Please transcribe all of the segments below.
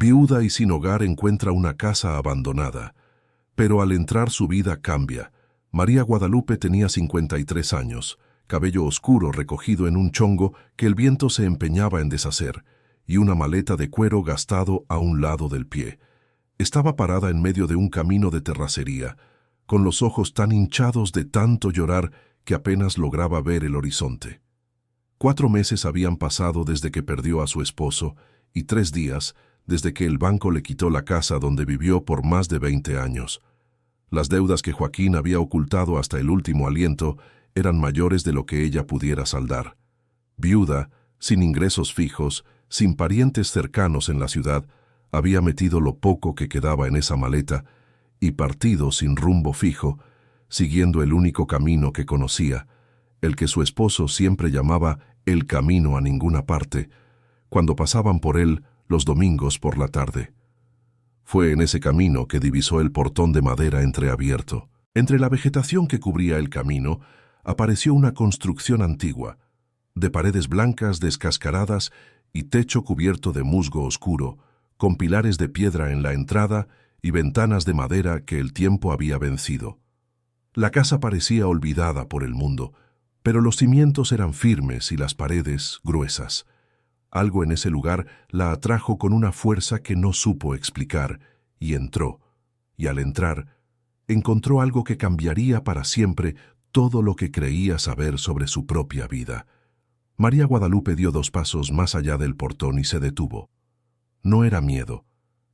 Viuda y sin hogar, encuentra una casa abandonada, pero al entrar su vida cambia. María Guadalupe tenía 53 años, cabello oscuro recogido en un chongo que el viento se empeñaba en deshacer, y una maleta de cuero gastado a un lado del pie. Estaba parada en medio de un camino de terracería, con los ojos tan hinchados de tanto llorar que apenas lograba ver el horizonte. 4 meses habían pasado desde que perdió a su esposo y 3 días desde que el banco le quitó la casa donde vivió por más de 20 años. Las deudas que Joaquín había ocultado hasta el último aliento eran mayores de lo que ella pudiera saldar. Viuda, sin ingresos fijos, sin parientes cercanos en la ciudad, había metido lo poco que quedaba en esa maleta y partido sin rumbo fijo, siguiendo el único camino que conocía, el que su esposo siempre llamaba el camino a ninguna parte, cuando pasaban por él los domingos por la tarde. Fue en ese camino que divisó el portón de madera entreabierto. Entre la vegetación que cubría el camino apareció una construcción antigua, de paredes blancas descascaradas y techo cubierto de musgo oscuro, con pilares de piedra en la entrada y ventanas de madera que el tiempo había vencido. La casa parecía olvidada por el mundo, pero los cimientos eran firmes y las paredes gruesas. Algo en ese lugar la atrajo con una fuerza que no supo explicar, y entró. Y al entrar, encontró algo que cambiaría para siempre todo lo que creía saber sobre su propia vida. María Guadalupe dio 2 pasos más allá del portón y se detuvo. No era miedo,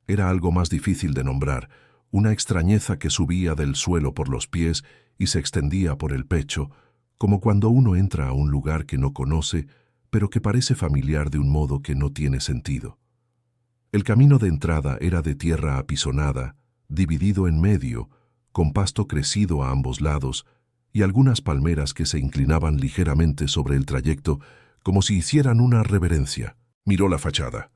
era algo más difícil de nombrar, una extrañeza que subía del suelo por los pies y se extendía por el pecho, como cuando uno entra a un lugar que no conoce, pero que parece familiar de un modo que no tiene sentido. El camino de entrada era de tierra apisonada, dividido en medio, con pasto crecido a ambos lados y algunas palmeras que se inclinaban ligeramente sobre el trayecto como si hicieran una reverencia. Miró la fachada.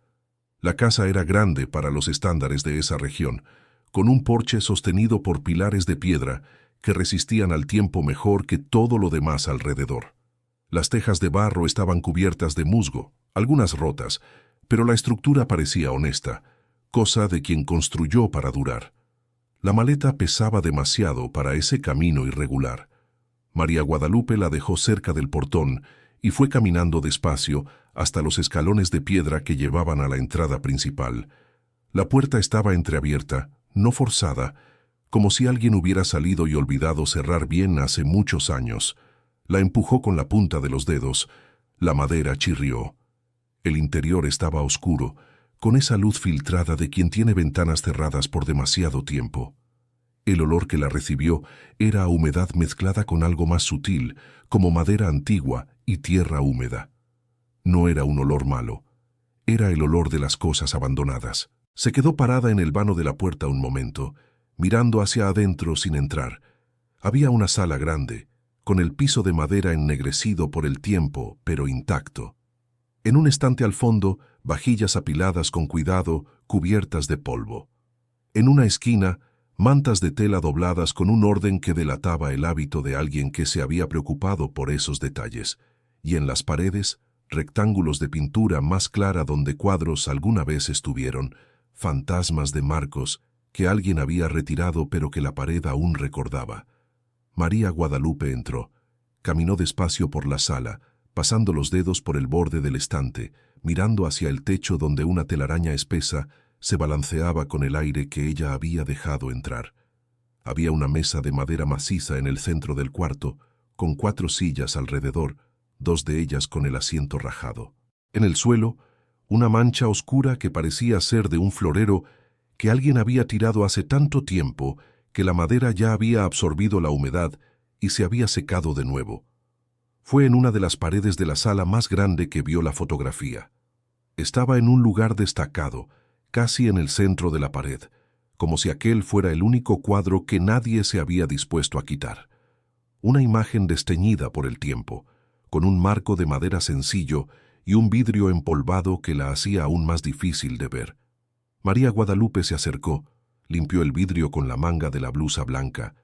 La casa era grande para los estándares de esa región, con un porche sostenido por pilares de piedra que resistían al tiempo mejor que todo lo demás alrededor. Las tejas de barro estaban cubiertas de musgo, algunas rotas, pero la estructura parecía honesta, cosa de quien construyó para durar. La maleta pesaba demasiado para ese camino irregular. María Guadalupe la dejó cerca del portón y fue caminando despacio hasta los escalones de piedra que llevaban a la entrada principal. La puerta estaba entreabierta, no forzada, como si alguien hubiera salido y olvidado cerrar bien hace muchos años. La empujó con la punta de los dedos. La madera chirrió. El interior estaba oscuro, con esa luz filtrada de quien tiene ventanas cerradas por demasiado tiempo. El olor que la recibió era a humedad mezclada con algo más sutil, como madera antigua y tierra húmeda. No era un olor malo. Era el olor de las cosas abandonadas. Se quedó parada en el vano de la puerta un momento, mirando hacia adentro sin entrar. Había una sala grande, con el piso de madera ennegrecido por el tiempo, pero intacto. En un estante al fondo, vajillas apiladas con cuidado, cubiertas de polvo. En una esquina, mantas de tela dobladas con un orden que delataba el hábito de alguien que se había preocupado por esos detalles. Y en las paredes, rectángulos de pintura más clara donde cuadros alguna vez estuvieron, fantasmas de marcos que alguien había retirado pero que la pared aún recordaba. María Guadalupe entró. Caminó despacio por la sala, pasando los dedos por el borde del estante, mirando hacia el techo donde una telaraña espesa se balanceaba con el aire que ella había dejado entrar. Había una mesa de madera maciza en el centro del cuarto, con 4 sillas alrededor, 2 de ellas con el asiento rajado. En el suelo, una mancha oscura que parecía ser de un florero que alguien había tirado hace tanto tiempo que la madera ya había absorbido la humedad y se había secado de nuevo. Fue en una de las paredes de la sala más grande que vio la fotografía. Estaba en un lugar destacado, casi en el centro de la pared, como si aquel fuera el único cuadro que nadie se había dispuesto a quitar. Una imagen desteñida por el tiempo, con un marco de madera sencillo y un vidrio empolvado que la hacía aún más difícil de ver. María Guadalupe se acercó, limpió el vidrio con la manga de la blusa blanca,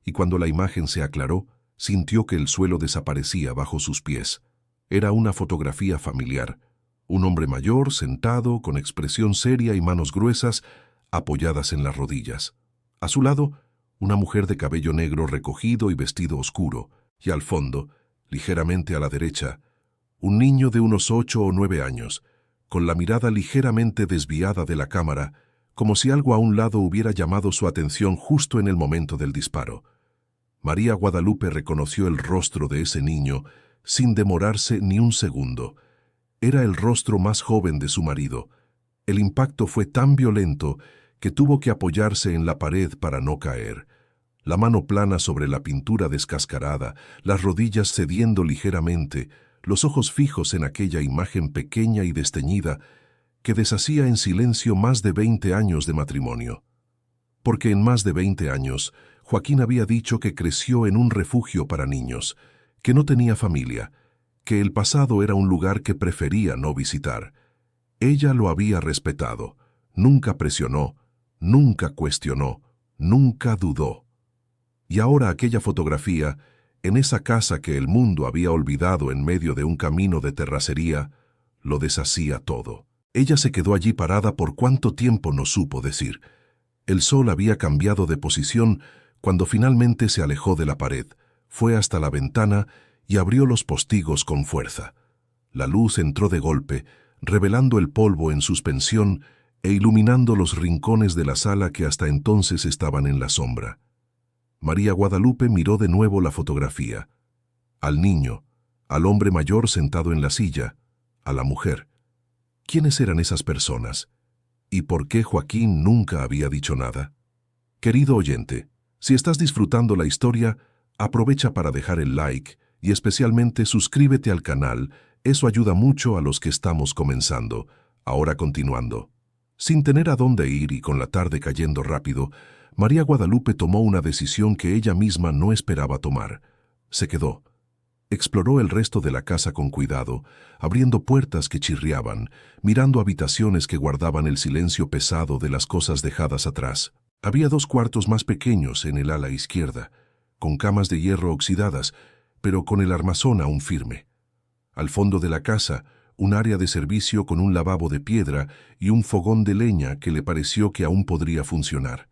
y cuando la imagen se aclaró, sintió que el suelo desaparecía bajo sus pies. Era una fotografía familiar, Un hombre mayor, sentado, con expresión seria y manos gruesas, apoyadas en las rodillas. A su lado, una mujer de cabello negro recogido y vestido oscuro, y al fondo, ligeramente a la derecha, un niño de unos 8 o 9 años, con la mirada ligeramente desviada de la cámara, como si algo a un lado hubiera llamado su atención justo en el momento del disparo. María Guadalupe reconoció el rostro de ese niño sin demorarse ni un segundo. Era el rostro más joven de su marido. El impacto fue tan violento que tuvo que apoyarse en la pared para no caer. La mano plana sobre la pintura descascarada, las rodillas cediendo ligeramente, los ojos fijos en aquella imagen pequeña y desteñida que deshacía en silencio más de 20 años de matrimonio. Porque en más de 20 años, Joaquín había dicho que creció en un refugio para niños, que no tenía familia, que el pasado era un lugar que prefería no visitar. Ella lo había respetado, nunca presionó, nunca cuestionó, nunca dudó. Y ahora aquella fotografía, en esa casa que el mundo había olvidado en medio de un camino de terracería, lo deshacía todo. Ella se quedó allí parada por cuánto tiempo no supo decir. El sol había cambiado de posición cuando finalmente se alejó de la pared, fue hasta la ventana y abrió los postigos con fuerza. La luz entró de golpe, revelando el polvo en suspensión e iluminando los rincones de la sala que hasta entonces estaban en la sombra. María Guadalupe miró de nuevo la fotografía. Al niño, al hombre mayor sentado en la silla, a la mujer. ¿Quiénes eran esas personas? ¿Y por qué Joaquín nunca había dicho nada? Querido oyente, si estás disfrutando la historia, aprovecha para dejar el like y especialmente suscríbete al canal. Eso ayuda mucho a los que estamos comenzando. Ahora continuando. Sin tener a dónde ir y con la tarde cayendo rápido, María Guadalupe tomó una decisión que ella misma no esperaba tomar. Se quedó. Exploró el resto de la casa con cuidado, abriendo puertas que chirriaban, mirando habitaciones que guardaban el silencio pesado de las cosas dejadas atrás. Había 2 cuartos más pequeños en el ala izquierda, con camas de hierro oxidadas, pero con el armazón aún firme. Al fondo de la casa, un área de servicio con un lavabo de piedra y un fogón de leña que le pareció que aún podría funcionar.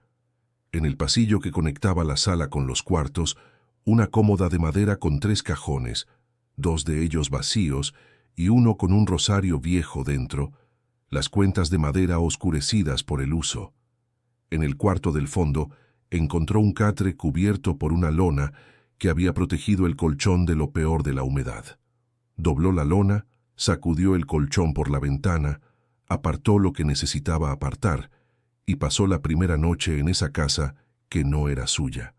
En el pasillo que conectaba la sala con los cuartos, una cómoda de madera con 3 cajones, 2 de ellos vacíos y uno con un rosario viejo dentro, las cuentas de madera oscurecidas por el uso. En el cuarto del fondo encontró un catre cubierto por una lona que había protegido el colchón de lo peor de la humedad. Dobló la lona, sacudió el colchón por la ventana, apartó lo que necesitaba apartar y pasó la primera noche en esa casa que no era suya.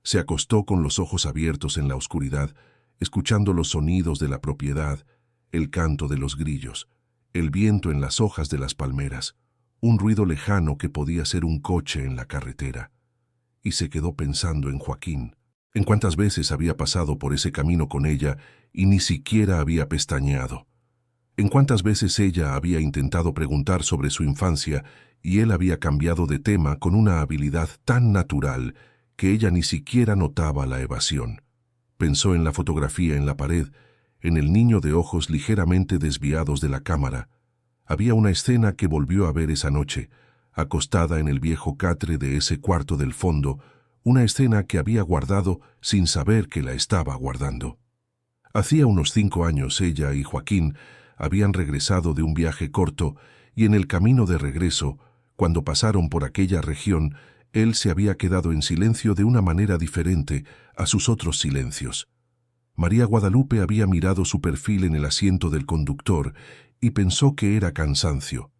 Se acostó con los ojos abiertos en la oscuridad, escuchando los sonidos de la propiedad, el canto de los grillos, el viento en las hojas de las palmeras, un ruido lejano que podía ser un coche en la carretera. Y se quedó pensando en Joaquín, en cuántas veces había pasado por ese camino con ella y ni siquiera había pestañeado. En cuántas veces ella había intentado preguntar sobre su infancia y él había cambiado de tema con una habilidad tan natural que ella ni siquiera notaba la evasión. Pensó en la fotografía en la pared, en el niño de ojos ligeramente desviados de la cámara. Había una escena que volvió a ver esa noche, acostada en el viejo catre de ese cuarto del fondo, una escena que había guardado sin saber que la estaba guardando. Hacía unos 5 años ella y Joaquín habían regresado de un viaje corto y en el camino de regreso, cuando pasaron por aquella región, él se había quedado en silencio de una manera diferente a sus otros silencios. María Guadalupe había mirado su perfil en el asiento del conductor y pensó que era cansancio.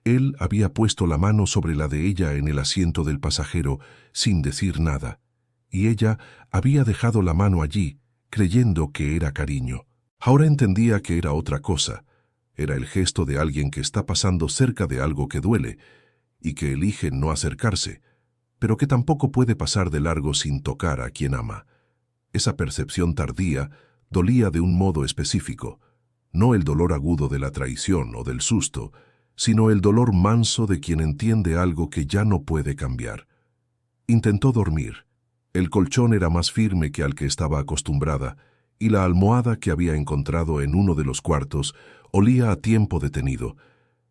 Él había puesto la mano sobre la de ella en el asiento del pasajero sin decir nada, y ella había dejado la mano allí, creyendo que era cariño. Ahora entendía que era otra cosa. Era el gesto de alguien que está pasando cerca de algo que duele y que elige no acercarse, pero que tampoco puede pasar de largo sin tocar a quien ama. Esa percepción tardía dolía de un modo específico, no el dolor agudo de la traición o del susto, sino el dolor manso de quien entiende algo que ya no puede cambiar. Intentó dormir. El colchón era más firme que al que estaba acostumbrada, y la almohada que había encontrado en uno de los cuartos olía a tiempo detenido,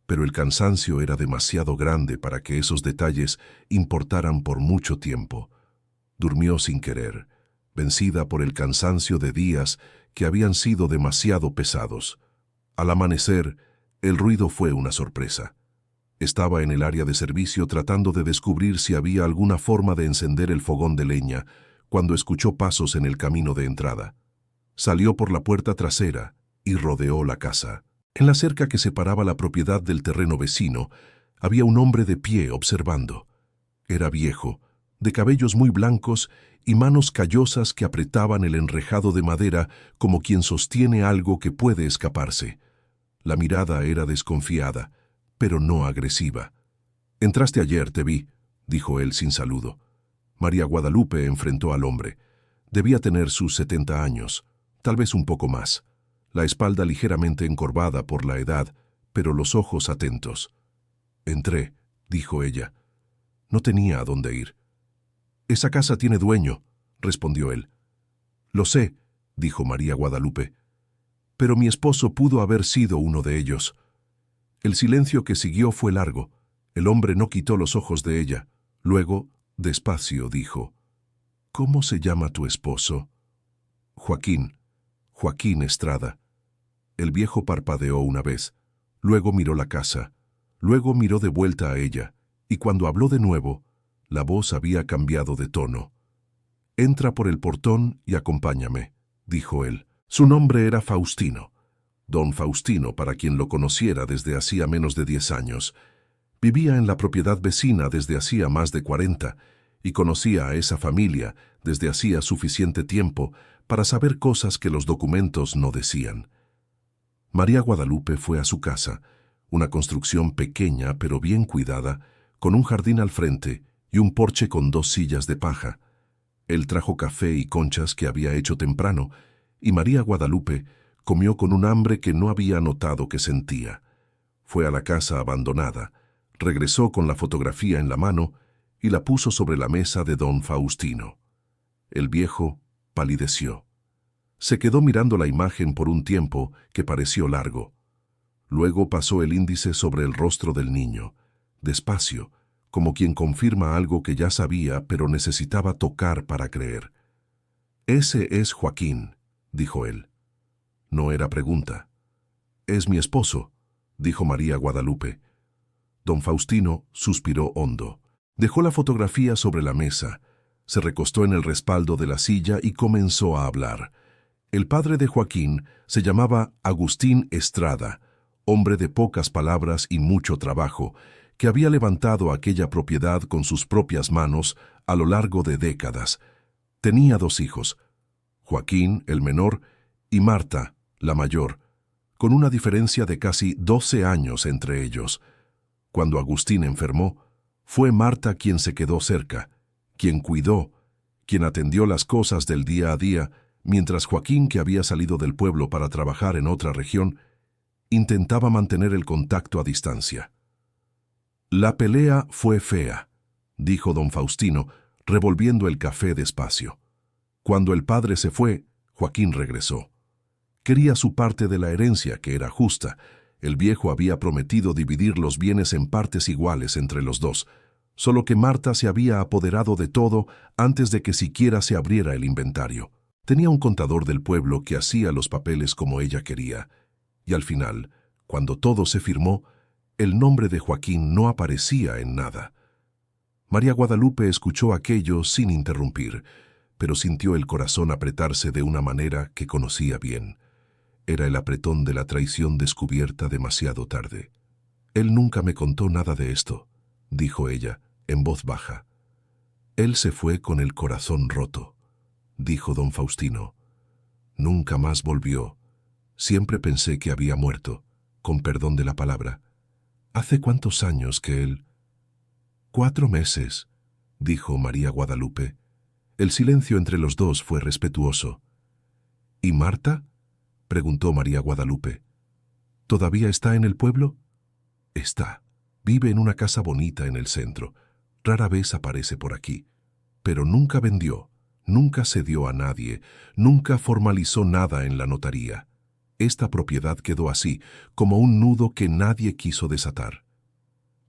pero el cansancio era demasiado grande para que esos detalles importaran por mucho tiempo. Durmió sin querer, vencida por el cansancio de días que habían sido demasiado pesados. Al amanecer, el ruido fue una sorpresa. Estaba en el área de servicio tratando de descubrir si había alguna forma de encender el fogón de leña, cuando escuchó pasos en el camino de entrada. Salió por la puerta trasera y rodeó la casa. En la cerca que separaba la propiedad del terreno vecino, había un hombre de pie observando. Era viejo, de cabellos muy blancos y manos callosas que apretaban el enrejado de madera como quien sostiene algo que puede escaparse. La mirada era desconfiada, pero no agresiva. «Entraste ayer, te vi», dijo él sin saludo. María Guadalupe enfrentó al hombre. Debía tener sus 70 años, tal vez un poco más. La espalda ligeramente encorvada por la edad, pero los ojos atentos. «Entré», dijo ella. No tenía a dónde ir. «Esa casa tiene dueño», respondió él. «Lo sé», dijo María Guadalupe. «Pero mi esposo pudo haber sido uno de ellos». El silencio que siguió fue largo. El hombre no quitó los ojos de ella. Luego, despacio, dijo: «¿Cómo se llama tu esposo?» «Joaquín. Joaquín Estrada». El viejo parpadeó una vez. Luego miró la casa. Luego miró de vuelta a ella. Y cuando habló de nuevo, la voz había cambiado de tono. «Entra por el portón y acompáñame», dijo él. Su nombre era Faustino. Don Faustino, para quien lo conociera desde hacía menos de 10 años. Vivía en la propiedad vecina desde hacía más de 40 y conocía a esa familia desde hacía suficiente tiempo para saber cosas que los documentos no decían. María Guadalupe fue a su casa, una construcción pequeña pero bien cuidada, con un jardín al frente y un porche con 2 sillas de paja. Él trajo café y conchas que había hecho temprano, y María Guadalupe comió con un hambre que no había notado que sentía. Fue a la casa abandonada, regresó con la fotografía en la mano y la puso sobre la mesa de don Faustino. El viejo palideció. Se quedó mirando la imagen por un tiempo que pareció largo. Luego pasó el índice sobre el rostro del niño, despacio, como quien confirma algo que ya sabía pero necesitaba tocar para creer. «Ese es Joaquín», dijo él. No era pregunta. «Es mi esposo», dijo María Guadalupe. Don Faustino suspiró hondo. Dejó la fotografía sobre la mesa, se recostó en el respaldo de la silla y comenzó a hablar. El padre de Joaquín se llamaba Agustín Estrada, hombre de pocas palabras y mucho trabajo, que había levantado aquella propiedad con sus propias manos a lo largo de décadas. Tenía 2 hijos, Joaquín, el menor, y Marta, la mayor, con una diferencia de casi 12 años entre ellos. Cuando Agustín enfermó, fue Marta quien se quedó cerca, quien cuidó, quien atendió las cosas del día a día, mientras Joaquín, que había salido del pueblo para trabajar en otra región, intentaba mantener el contacto a distancia. «La pelea fue fea», dijo don Faustino, revolviendo el café despacio. Cuando el padre se fue, Joaquín regresó. Quería su parte de la herencia, que era justa. El viejo había prometido dividir los bienes en partes iguales entre los 2, solo que Marta se había apoderado de todo antes de que siquiera se abriera el inventario. Tenía un contador del pueblo que hacía los papeles como ella quería, y al final, cuando todo se firmó, el nombre de Joaquín no aparecía en nada. María Guadalupe escuchó aquello sin interrumpir, pero sintió el corazón apretarse de una manera que conocía bien. Era el apretón de la traición descubierta demasiado tarde. «Él nunca me contó nada de esto», dijo ella, en voz baja. «Él se fue con el corazón roto», dijo don Faustino. «Nunca más volvió. Siempre pensé que había muerto, con perdón de la palabra. ¿Hace cuántos años que él...?» «4 meses», dijo María Guadalupe. El silencio entre los 2 fue respetuoso. «¿Y Marta?», preguntó María Guadalupe. «¿Todavía está en el pueblo?» «Está. Vive en una casa bonita en el centro. Rara vez aparece por aquí. Pero nunca vendió, nunca cedió a nadie, nunca formalizó nada en la notaría. Esta propiedad quedó así, como un nudo que nadie quiso desatar.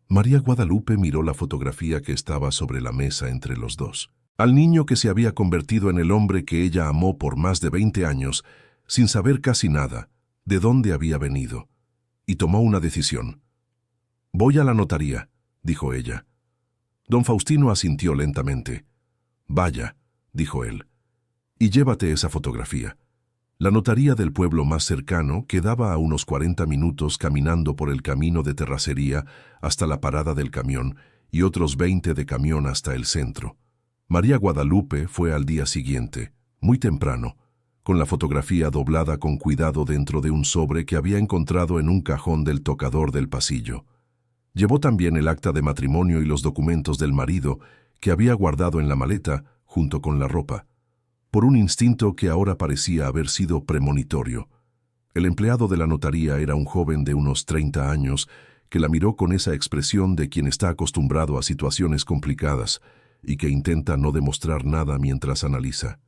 María Guadalupe miró la fotografía que estaba sobre la mesa entre los dos. Al niño que se había convertido en el hombre que ella amó por más de 20 años, sin saber casi nada de dónde había venido, y tomó una decisión. «Voy a la notaría», dijo ella. Don Faustino asintió lentamente. «Vaya», dijo él, «y llévate esa fotografía». La notaría del pueblo más cercano quedaba a unos 40 minutos caminando por el camino de terracería hasta la parada del camión y otros 20 de camión hasta el centro. María Guadalupe fue al día siguiente, muy temprano, con la fotografía doblada con cuidado dentro de un sobre que había encontrado en un cajón del tocador del pasillo. Llevó también el acta de matrimonio y los documentos del marido que había guardado en la maleta junto con la ropa, por un instinto que ahora parecía haber sido premonitorio. El empleado de la notaría era un joven de unos 30 años que la miró con esa expresión de quien está acostumbrado a situaciones complicadas y que intenta no demostrar nada mientras analiza.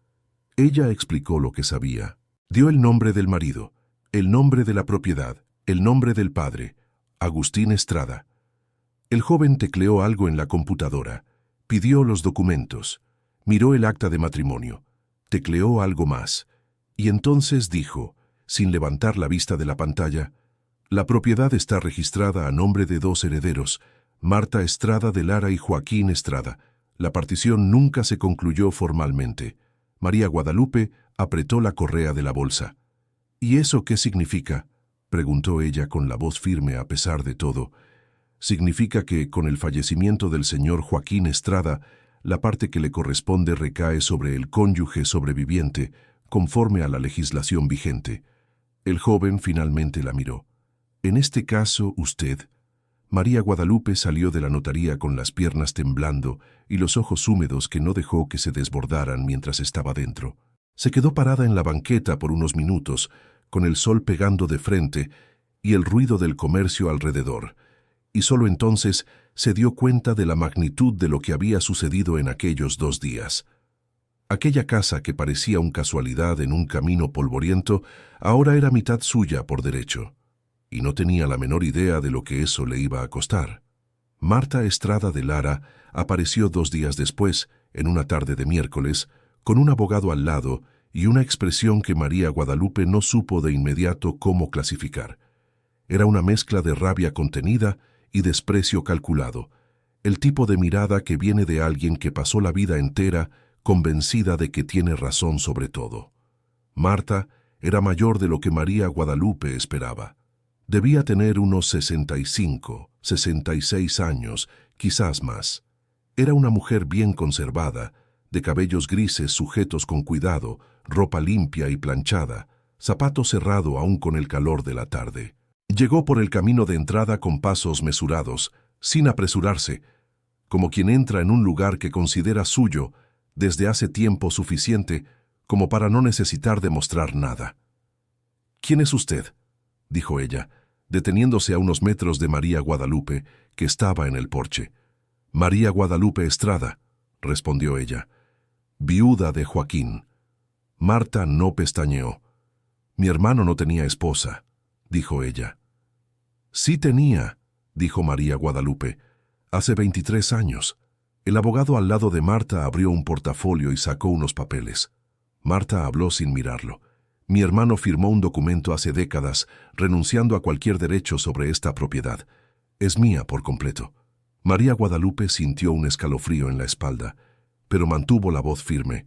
Ella explicó lo que sabía. Dio el nombre del marido, el nombre de la propiedad, el nombre del padre, Agustín Estrada. El joven tecleó algo en la computadora, pidió los documentos, miró el acta de matrimonio, tecleó algo más, y entonces dijo, sin levantar la vista de la pantalla, «La propiedad está registrada a nombre de 2 herederos, Marta Estrada de Lara y Joaquín Estrada. La partición nunca se concluyó formalmente». María Guadalupe apretó la correa de la bolsa. «¿Y eso qué significa?», preguntó ella con la voz firme a pesar de todo. «Significa que, con el fallecimiento del señor Joaquín Estrada, la parte que le corresponde recae sobre el cónyuge sobreviviente, conforme a la legislación vigente». El joven finalmente la miró. «En este caso, usted...» María Guadalupe salió de la notaría con las piernas temblando y los ojos húmedos que no dejó que se desbordaran mientras estaba dentro. Se quedó parada en la banqueta por unos minutos, con el sol pegando de frente y el ruido del comercio alrededor, y solo entonces se dio cuenta de la magnitud de lo que había sucedido en aquellos 2 días. Aquella casa que parecía una casualidad en un camino polvoriento, ahora era mitad suya por derecho, y no tenía la menor idea de lo que eso le iba a costar. Marta Estrada de Lara apareció 2 días después, en una tarde de miércoles, con un abogado al lado y una expresión que María Guadalupe no supo de inmediato cómo clasificar. Era una mezcla de rabia contenida y desprecio calculado, el tipo de mirada que viene de alguien que pasó la vida entera convencida de que tiene razón sobre todo. Marta era mayor de lo que María Guadalupe esperaba. Debía tener unos 65, 66 años, quizás más. Era una mujer bien conservada, de cabellos grises sujetos con cuidado, ropa limpia y planchada, zapato cerrado aún con el calor de la tarde. Llegó por el camino de entrada con pasos mesurados, sin apresurarse, como quien entra en un lugar que considera suyo desde hace tiempo suficiente como para no necesitar demostrar nada. «¿Quién es usted?», dijo ella, deteniéndose a unos metros de María Guadalupe, que estaba en el porche. «María Guadalupe Estrada», respondió ella, «viuda de Joaquín». Marta no pestañeó. «Mi hermano no tenía esposa», dijo ella. «Sí tenía», dijo María Guadalupe, «hace 23 años». El abogado al lado de Marta abrió un portafolio y sacó unos papeles. Marta habló sin mirarlo. «Mi hermano firmó un documento hace décadas, renunciando a cualquier derecho sobre esta propiedad. Es mía por completo». María Guadalupe sintió un escalofrío en la espalda, pero mantuvo la voz firme.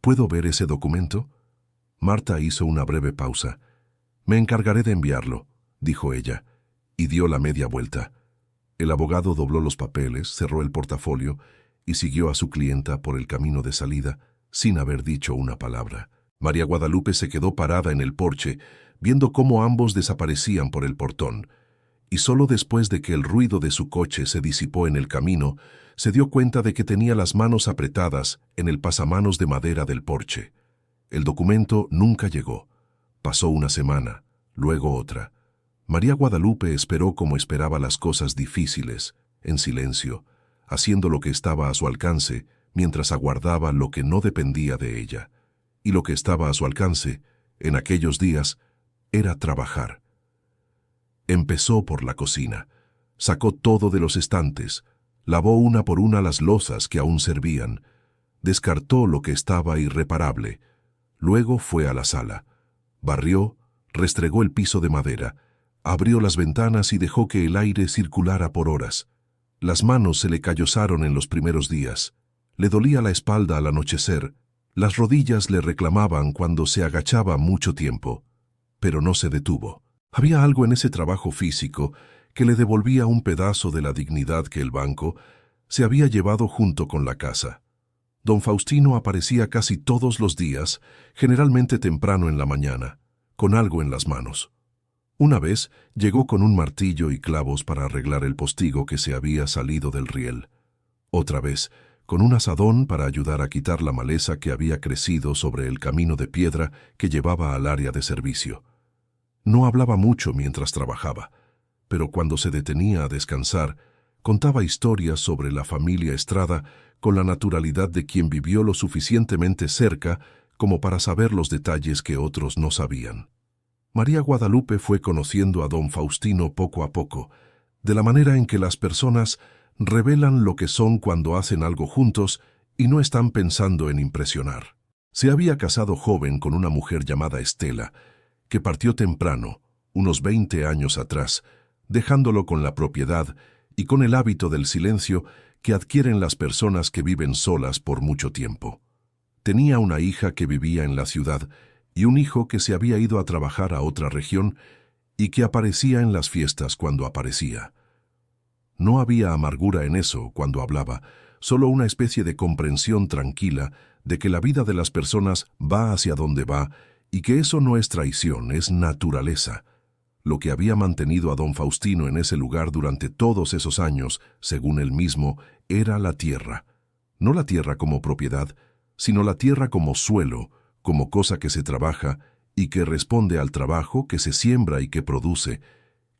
«¿Puedo ver ese documento?». Marta hizo una breve pausa. «Me encargaré de enviarlo», dijo ella, y dio la media vuelta. El abogado dobló los papeles, cerró el portafolio y siguió a su clienta por el camino de salida, sin haber dicho una palabra. María Guadalupe se quedó parada en el porche, viendo cómo ambos desaparecían por el portón, y solo después de que el ruido de su coche se disipó en el camino, se dio cuenta de que tenía las manos apretadas en el pasamanos de madera del porche. El documento nunca llegó. Pasó una semana, luego otra. María Guadalupe esperó como esperaba las cosas difíciles, en silencio, haciendo lo que estaba a su alcance, mientras aguardaba lo que no dependía de ella. Y lo que estaba a su alcance, en aquellos días, era trabajar. Empezó por la cocina. Sacó todo de los estantes, lavó una por una las lozas que aún servían, descartó lo que estaba irreparable. Luego fue a la sala. Barrió, restregó el piso de madera, abrió las ventanas y dejó que el aire circulara por horas. Las manos se le callosaron en los primeros días. Le dolía la espalda al anochecer. Las rodillas le reclamaban cuando se agachaba mucho tiempo. Pero no se detuvo. Había algo en ese trabajo físico que le devolvía un pedazo de la dignidad que el banco se había llevado junto con la casa. Don Faustino aparecía casi todos los días, generalmente temprano en la mañana, con algo en las manos. Una vez llegó con un martillo y clavos para arreglar el postigo que se había salido del riel. Otra vez, con un azadón para ayudar a quitar la maleza que había crecido sobre el camino de piedra que llevaba al área de servicio. No hablaba mucho mientras trabajaba, pero cuando se detenía a descansar, contaba historias sobre la familia Estrada con la naturalidad de quien vivió lo suficientemente cerca como para saber los detalles que otros no sabían. María Guadalupe fue conociendo a don Faustino poco a poco, de la manera en que las personas revelan lo que son cuando hacen algo juntos y no están pensando en impresionar. Se había casado joven con una mujer llamada Estela, que partió temprano, unos 20 años atrás, dejándolo con la propiedad y con el hábito del silencio que adquieren las personas que viven solas por mucho tiempo. Tenía una hija que vivía en la ciudad y un hijo que se había ido a trabajar a otra región y que aparecía en las fiestas cuando aparecía. No había amargura en eso cuando hablaba, solo una especie de comprensión tranquila de que la vida de las personas va hacia donde va y que eso no es traición, es naturaleza. Lo que había mantenido a don Faustino en ese lugar durante todos esos años, según él mismo, era la tierra. No la tierra como propiedad, sino la tierra como suelo, como cosa que se trabaja y que responde al trabajo, que se siembra y que produce,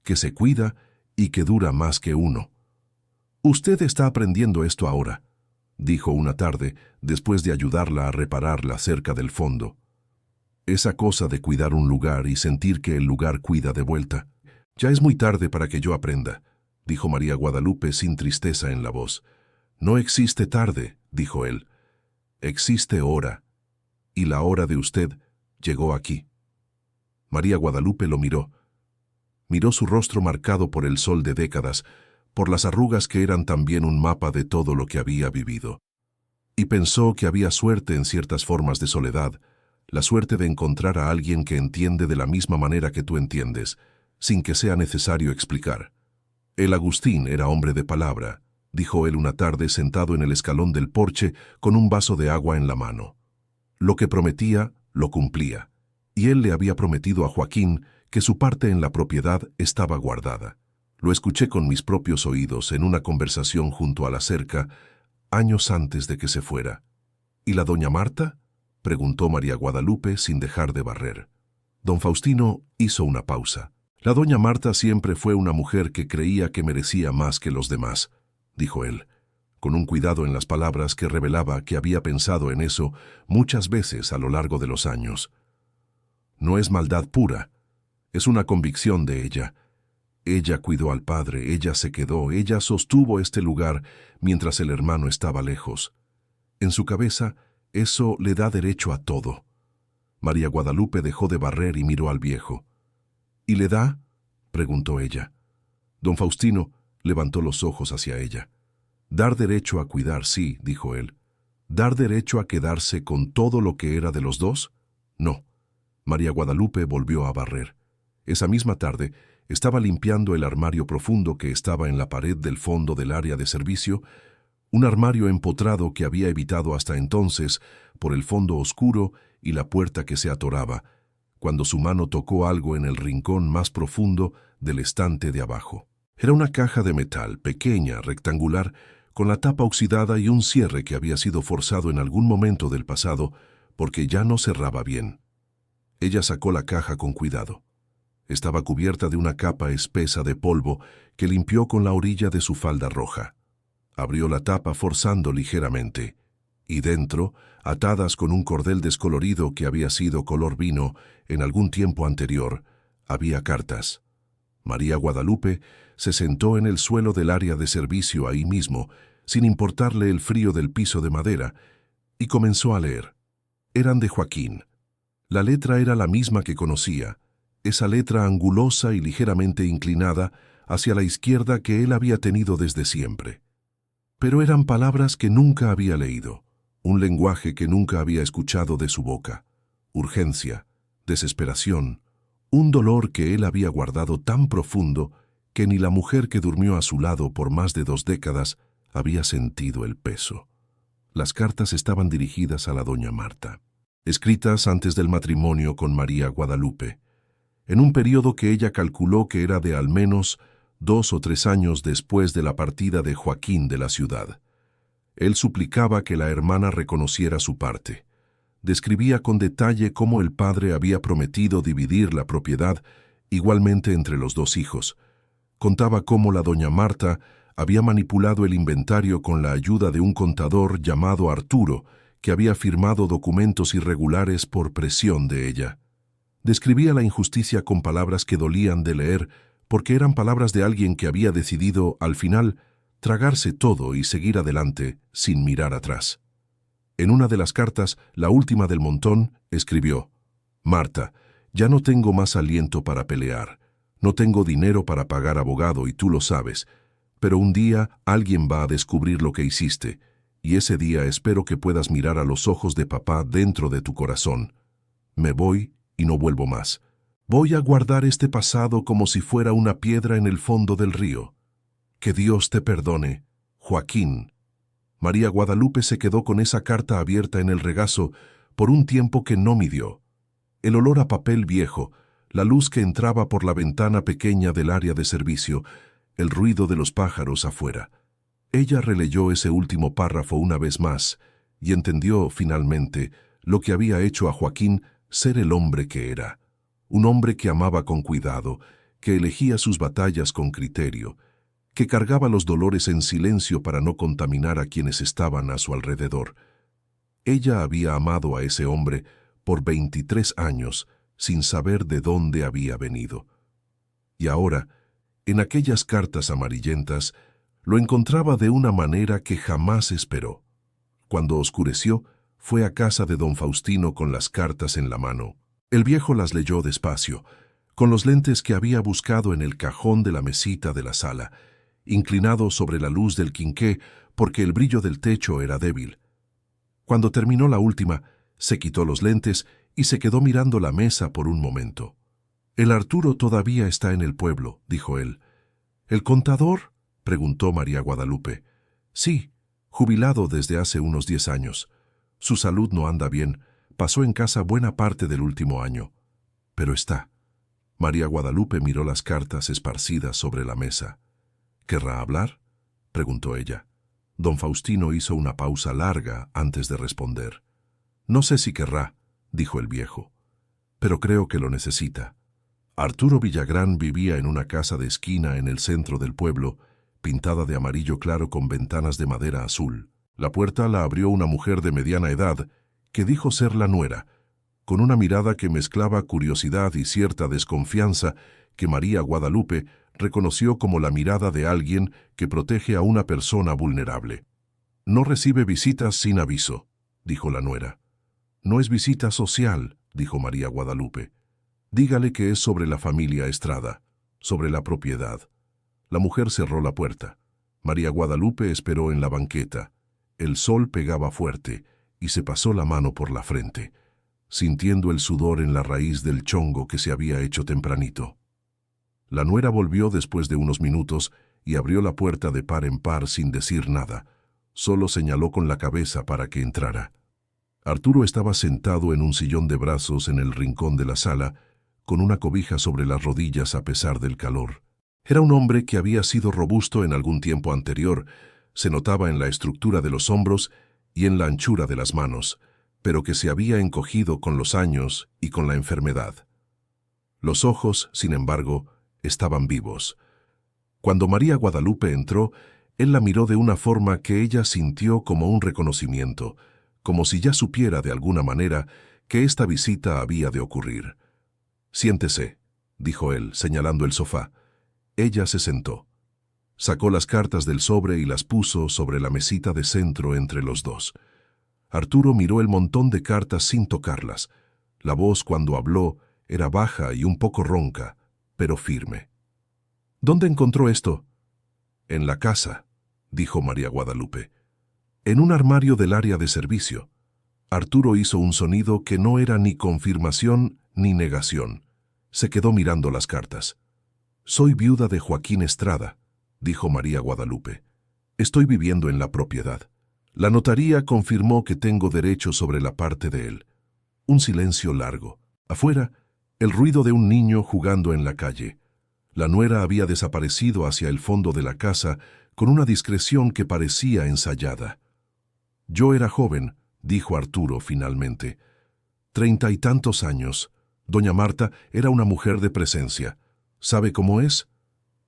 que se cuida y que dura más que uno. «Usted está aprendiendo esto ahora», dijo una tarde, después de ayudarla a reparar la cerca del fondo. Esa cosa de cuidar un lugar y sentir que el lugar cuida de vuelta. «Ya es muy tarde para que yo aprenda», dijo María Guadalupe sin tristeza en la voz. «No existe tarde», dijo él. «Existe hora. Y la hora de usted llegó aquí». María Guadalupe lo miró. Miró su rostro marcado por el sol de décadas, por las arrugas que eran también un mapa de todo lo que había vivido. Y pensó que había suerte en ciertas formas de soledad, la suerte de encontrar a alguien que entiende de la misma manera que tú entiendes, sin que sea necesario explicar. El Agustín era hombre de palabra, dijo él una tarde sentado en el escalón del porche con un vaso de agua en la mano. Lo que prometía, lo cumplía, y él le había prometido a Joaquín que su parte en la propiedad estaba guardada. Lo escuché con mis propios oídos en una conversación junto a la cerca, años antes de que se fuera. ¿Y la doña Marta?, preguntó María Guadalupe sin dejar de barrer. Don Faustino hizo una pausa. La doña Marta siempre fue una mujer que creía que merecía más que los demás, dijo él, con un cuidado en las palabras que revelaba que había pensado en eso muchas veces a lo largo de los años. No es maldad pura, es una convicción de ella. Ella cuidó al padre, ella se quedó, ella sostuvo este lugar mientras el hermano estaba lejos. En su cabeza, eso le da derecho a todo. María Guadalupe dejó de barrer y miró al viejo. ¿Y le da?, preguntó ella. Don Faustino levantó los ojos hacia ella. Dar derecho a cuidar, sí, dijo él. ¿Dar derecho a quedarse con todo lo que era de los dos? No. María Guadalupe volvió a barrer. Esa misma tarde estaba limpiando el armario profundo que estaba en la pared del fondo del área de servicio, un armario empotrado que había evitado hasta entonces por el fondo oscuro y la puerta que se atoraba, cuando su mano tocó algo en el rincón más profundo del estante de abajo. Era una caja de metal, pequeña, rectangular, con la tapa oxidada y un cierre que había sido forzado en algún momento del pasado porque ya no cerraba bien. Ella sacó la caja con cuidado. Estaba cubierta de una capa espesa de polvo que limpió con la orilla de su falda roja. Abrió la tapa forzando ligeramente, y dentro, atadas con un cordel descolorido que había sido color vino en algún tiempo anterior, Había cartas. María Guadalupe se sentó en el suelo del área de servicio ahí mismo, sin importarle el frío del piso de madera, y comenzó a leer. Eran de Joaquín. La letra era la misma que conocía, esa letra angulosa y ligeramente inclinada hacia la izquierda que él había tenido desde siempre. Pero eran palabras que nunca había leído, un lenguaje que nunca había escuchado de su boca. Urgencia, desesperación, un dolor que él había guardado tan profundo que ni la mujer que durmió a su lado por más de 2 décadas había sentido el peso. Las cartas estaban dirigidas a la doña Marta, escritas antes del matrimonio con María Guadalupe, en un periodo que ella calculó que era de al menos 2 o 3 años después de la partida de Joaquín de la ciudad. Él suplicaba que la hermana reconociera su parte. Describía con detalle cómo el padre había prometido dividir la propiedad igualmente entre los 2 hijos. Contaba cómo la doña Marta había manipulado el inventario con la ayuda de un contador llamado Arturo, que había firmado documentos irregulares por presión de ella. Describía la injusticia con palabras que dolían de leer, porque eran palabras de alguien que había decidido, al final, tragarse todo y seguir adelante sin mirar atrás. En una de las cartas, la última del montón, escribió: «Marta, ya no tengo más aliento para pelear. No tengo dinero para pagar abogado y tú lo sabes. Pero un día alguien va a descubrir lo que hiciste, y ese día espero que puedas mirar a los ojos de papá dentro de tu corazón. Me voy y no vuelvo más. Voy a guardar este pasado como si fuera una piedra en el fondo del río. Que Dios te perdone, Joaquín». María Guadalupe se quedó con esa carta abierta en el regazo por un tiempo que no midió. El olor a papel viejo, la luz que entraba por la ventana pequeña del área de servicio, el ruido de los pájaros afuera. Ella releyó ese último párrafo una vez más y entendió, finalmente, lo que había hecho a Joaquín ser el hombre que era. Un hombre que amaba con cuidado, que elegía sus batallas con criterio, que cargaba los dolores en silencio para no contaminar a quienes estaban a su alrededor. Ella había amado a ese hombre por 23 años sin saber de dónde había venido. Y ahora, en aquellas cartas amarillentas, lo encontraba de una manera que jamás esperó. Cuando oscureció, fue a casa de don Faustino con las cartas en la mano. El viejo las leyó despacio, con los lentes que había buscado en el cajón de la mesita de la sala, inclinado sobre la luz del quinqué porque el brillo del techo era débil. Cuando terminó la última, se quitó los lentes y se quedó mirando la mesa por un momento. «El Arturo todavía está en el pueblo», dijo él. «¿El contador?», preguntó María Guadalupe. «Sí, jubilado desde hace unos 10 años. Su salud no anda bien, pasó en casa buena parte del último año. Pero está». María Guadalupe miró las cartas esparcidas sobre la mesa. «¿Querrá hablar?», preguntó ella. Don Faustino hizo una pausa larga antes de responder. «No sé si querrá», dijo el viejo, «pero creo que lo necesita». Arturo Villagrán vivía en una casa de esquina en el centro del pueblo, pintada de amarillo claro con ventanas de madera azul. La puerta la abrió una mujer de mediana edad, que dijo ser la nuera, con una mirada que mezclaba curiosidad y cierta desconfianza que María Guadalupe reconoció como la mirada de alguien que protege a una persona vulnerable. «No recibe visitas sin aviso», dijo la nuera. «No es visita social», dijo María Guadalupe. «Dígale que es sobre la familia Estrada, sobre la propiedad». La mujer cerró la puerta. María Guadalupe esperó en la banqueta. El sol pegaba fuerte y se pasó la mano por la frente, sintiendo el sudor en la raíz del chongo que se había hecho tempranito. La nuera volvió después de unos minutos y abrió la puerta de par en par sin decir nada. Solo señaló con la cabeza para que entrara. Arturo estaba sentado en un sillón de brazos en el rincón de la sala, con una cobija sobre las rodillas a pesar del calor. Era un hombre que había sido robusto en algún tiempo anterior, se notaba en la estructura de los hombros y en la anchura de las manos, pero que se había encogido con los años y con la enfermedad. Los ojos, sin embargo, estaban vivos. Cuando María Guadalupe entró, él la miró de una forma que ella sintió como un reconocimiento, como si ya supiera de alguna manera que esta visita había de ocurrir. «Siéntese», dijo él, señalando el sofá. Ella se sentó. Sacó las cartas del sobre y las puso sobre la mesita de centro entre los dos. Arturo miró el montón de cartas sin tocarlas. La voz, cuando habló, era baja y un poco ronca, pero firme. ¿Dónde encontró esto? En la casa, dijo María Guadalupe. En un armario del área de servicio. Arturo hizo un sonido que no era ni confirmación ni negación. Se quedó mirando las cartas. Soy viuda de Joaquín Estrada, dijo María Guadalupe. Estoy viviendo en la propiedad. La notaría confirmó que tengo derecho sobre la parte de él. Un silencio largo. Afuera, el ruido de un niño jugando en la calle. La nuera había desaparecido hacia el fondo de la casa con una discreción que parecía ensayada. Yo era joven, dijo Arturo finalmente. 30 y tantos años. Doña Marta era una mujer de presencia. ¿Sabe cómo es?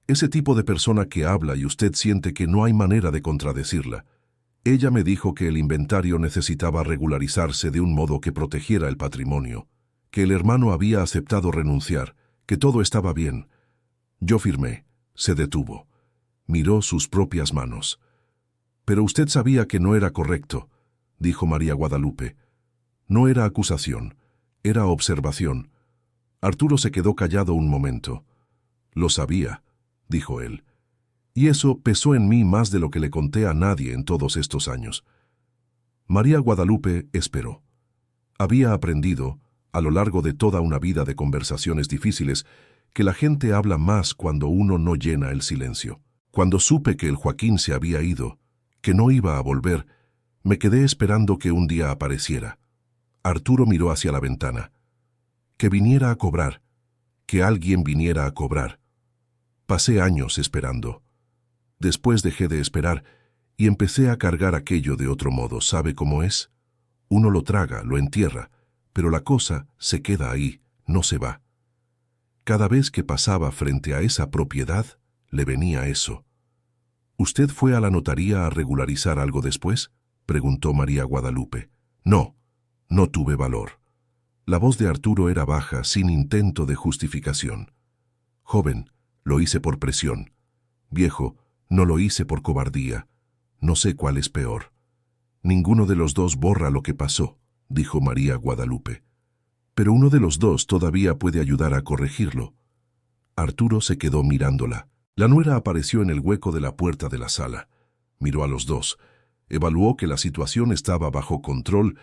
Ese tipo de persona que habla y usted siente que no hay manera de contradecirla. Ella me dijo que el inventario necesitaba regularizarse de un modo que protegiera el patrimonio, que el hermano había aceptado renunciar, que todo estaba bien. Yo firmé. Se detuvo. Miró sus propias manos. Pero usted sabía que no era correcto, dijo María Guadalupe. No era acusación, era observación. Arturo se quedó callado un momento. Lo sabía, dijo él. Y eso pesó en mí más de lo que le conté a nadie en todos estos años. María Guadalupe esperó. Había aprendido, a lo largo de toda una vida de conversaciones difíciles, que la gente habla más cuando uno no llena el silencio. Cuando supe que el Joaquín se había ido, que no iba a volver, me quedé esperando que un día apareciera. Arturo miró hacia la ventana. Que viniera a cobrar, que alguien viniera a cobrar. Pasé años esperando. Después dejé de esperar y empecé a cargar aquello de otro modo. ¿Sabe cómo es? Uno lo traga, lo entierra, pero la cosa se queda ahí, no se va. Cada vez que pasaba frente a esa propiedad, le venía eso. ¿Usted fue a la notaría a regularizar algo después?, preguntó María Guadalupe. No, no tuve valor. La voz de Arturo era baja, sin intento de justificación. Joven, lo hice por presión. Viejo, no lo hice por cobardía. No sé cuál es peor. Ninguno de los dos borra lo que pasó, dijo María Guadalupe. Pero uno de los dos todavía puede ayudar a corregirlo. Arturo se quedó mirándola. La nuera apareció en el hueco de la puerta de la sala. Miró a los dos, evaluó que la situación estaba bajo control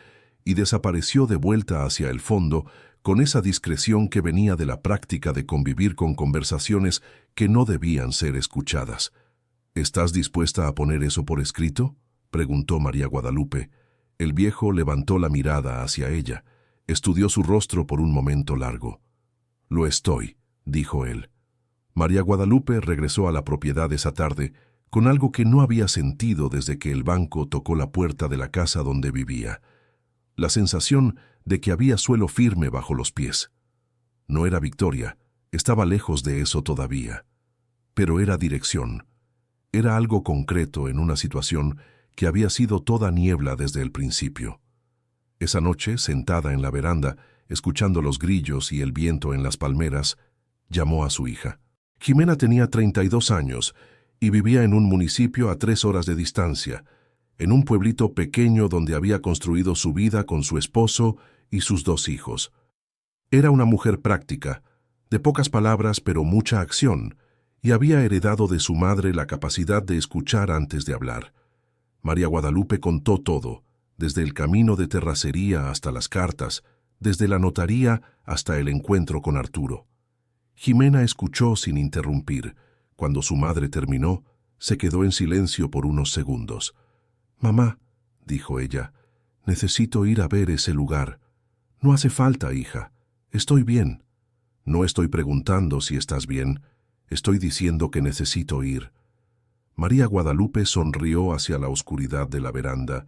y desapareció de vuelta hacia el fondo con esa discreción que venía de la práctica de convivir con conversaciones que no debían ser escuchadas. ¿Estás dispuesta a poner eso por escrito?, preguntó María Guadalupe. El viejo levantó la mirada hacia ella. Estudió su rostro por un momento largo. Lo estoy, dijo él. María Guadalupe regresó a la propiedad esa tarde con algo que no había sentido desde que el banco tocó la puerta de la casa donde vivía. La sensación de que había suelo firme bajo los pies. No era victoria, estaba lejos de eso todavía. Pero era dirección. Era algo concreto en una situación que había sido toda niebla desde el principio. Esa noche, sentada en la veranda, escuchando los grillos y el viento en las palmeras, llamó a su hija. Jimena tenía 32 años y vivía en un municipio a 3 horas de distancia, en un pueblito pequeño donde había construido su vida con su esposo y sus 2 hijos. Era una mujer práctica, de pocas palabras pero mucha acción, y había heredado de su madre la capacidad de escuchar antes de hablar. María Guadalupe contó todo, desde el camino de terracería hasta las cartas, desde la notaría hasta el encuentro con Arturo. Jimena escuchó sin interrumpir. Cuando su madre terminó, se quedó en silencio por unos segundos. «Mamá», dijo ella, «necesito ir a ver ese lugar». «No hace falta, hija. Estoy bien». «No estoy preguntando si estás bien. Estoy diciendo que necesito ir». María Guadalupe sonrió hacia la oscuridad de la veranda.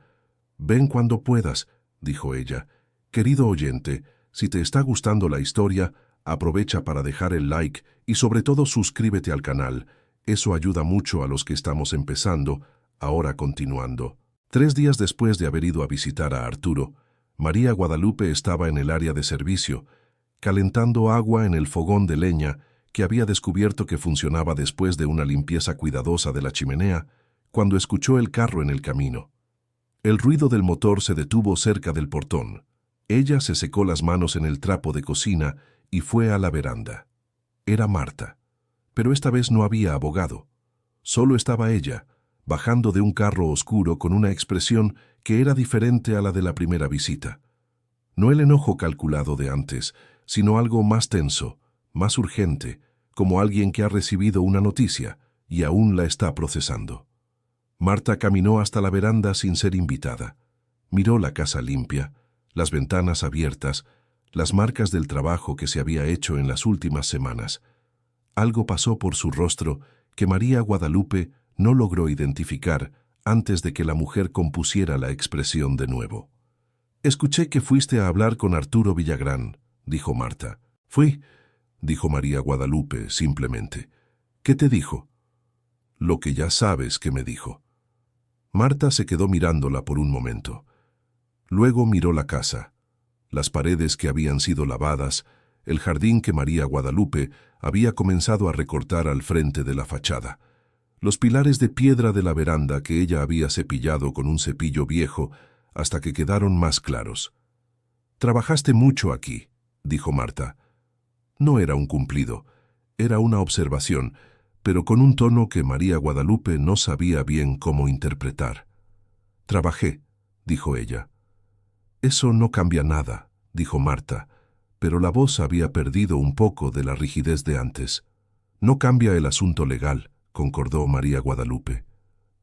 «Ven cuando puedas», dijo ella. «Querido oyente, si te está gustando la historia, aprovecha para dejar el like y sobre todo suscríbete al canal. Eso ayuda mucho a los que estamos empezando, ahora continuando». 3 días después de haber ido a visitar a Arturo, María Guadalupe estaba en el área de servicio. calentando agua en el fogón de leña que había descubierto que funcionaba después de una limpieza cuidadosa de la chimenea, cuando escuchó el carro en el camino. El ruido del motor se detuvo cerca del portón. Ella se secó las manos en el trapo de cocina y fue a la veranda. Era Marta, pero esta vez no había abogado. Solo estaba ella, bajando de un carro oscuro con una expresión que era diferente a la de la primera visita. No el enojo calculado de antes, sino algo más tenso, más urgente, como alguien que ha recibido una noticia y aún la está procesando. Marta caminó hasta la veranda sin ser invitada. Miró la casa limpia, las ventanas abiertas, las marcas del trabajo que se había hecho en las últimas semanas. Algo pasó por su rostro que María Guadalupe no logró identificar antes de que la mujer compusiera la expresión de nuevo. «Escuché que fuiste a hablar con Arturo Villagrán», dijo Marta. «Fui», dijo María Guadalupe simplemente. «¿Qué te dijo?» «Lo que ya sabes que me dijo». Marta se quedó mirándola por un momento. Luego miró la casa, las paredes que habían sido lavadas, el jardín que María Guadalupe había comenzado a recortar al frente de la fachada, los pilares de piedra de la veranda que ella había cepillado con un cepillo viejo hasta que quedaron más claros. «Trabajaste mucho aquí», dijo Marta. No era un cumplido, era una observación, pero con un tono que María Guadalupe no sabía bien cómo interpretar. «Trabajé», dijo ella. «Eso no cambia nada», dijo Marta, pero la voz había perdido un poco de la rigidez de antes. «No cambia el asunto legal», concordó María Guadalupe.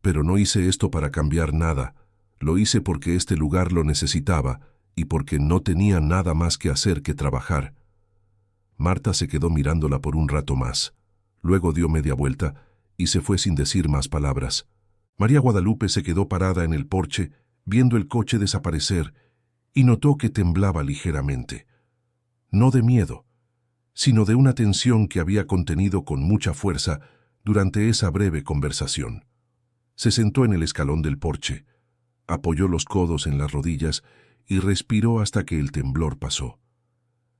«Pero no hice esto para cambiar nada. Lo hice porque este lugar lo necesitaba y porque no tenía nada más que hacer que trabajar». Marta se quedó mirándola por un rato más. Luego dio media vuelta y se fue sin decir más palabras. María Guadalupe se quedó parada en el porche, viendo el coche desaparecer, y notó que temblaba ligeramente. No de miedo, sino de una tensión que había contenido con mucha fuerza durante esa breve conversación. Se sentó en el escalón del porche, apoyó los codos en las rodillas y respiró hasta que el temblor pasó.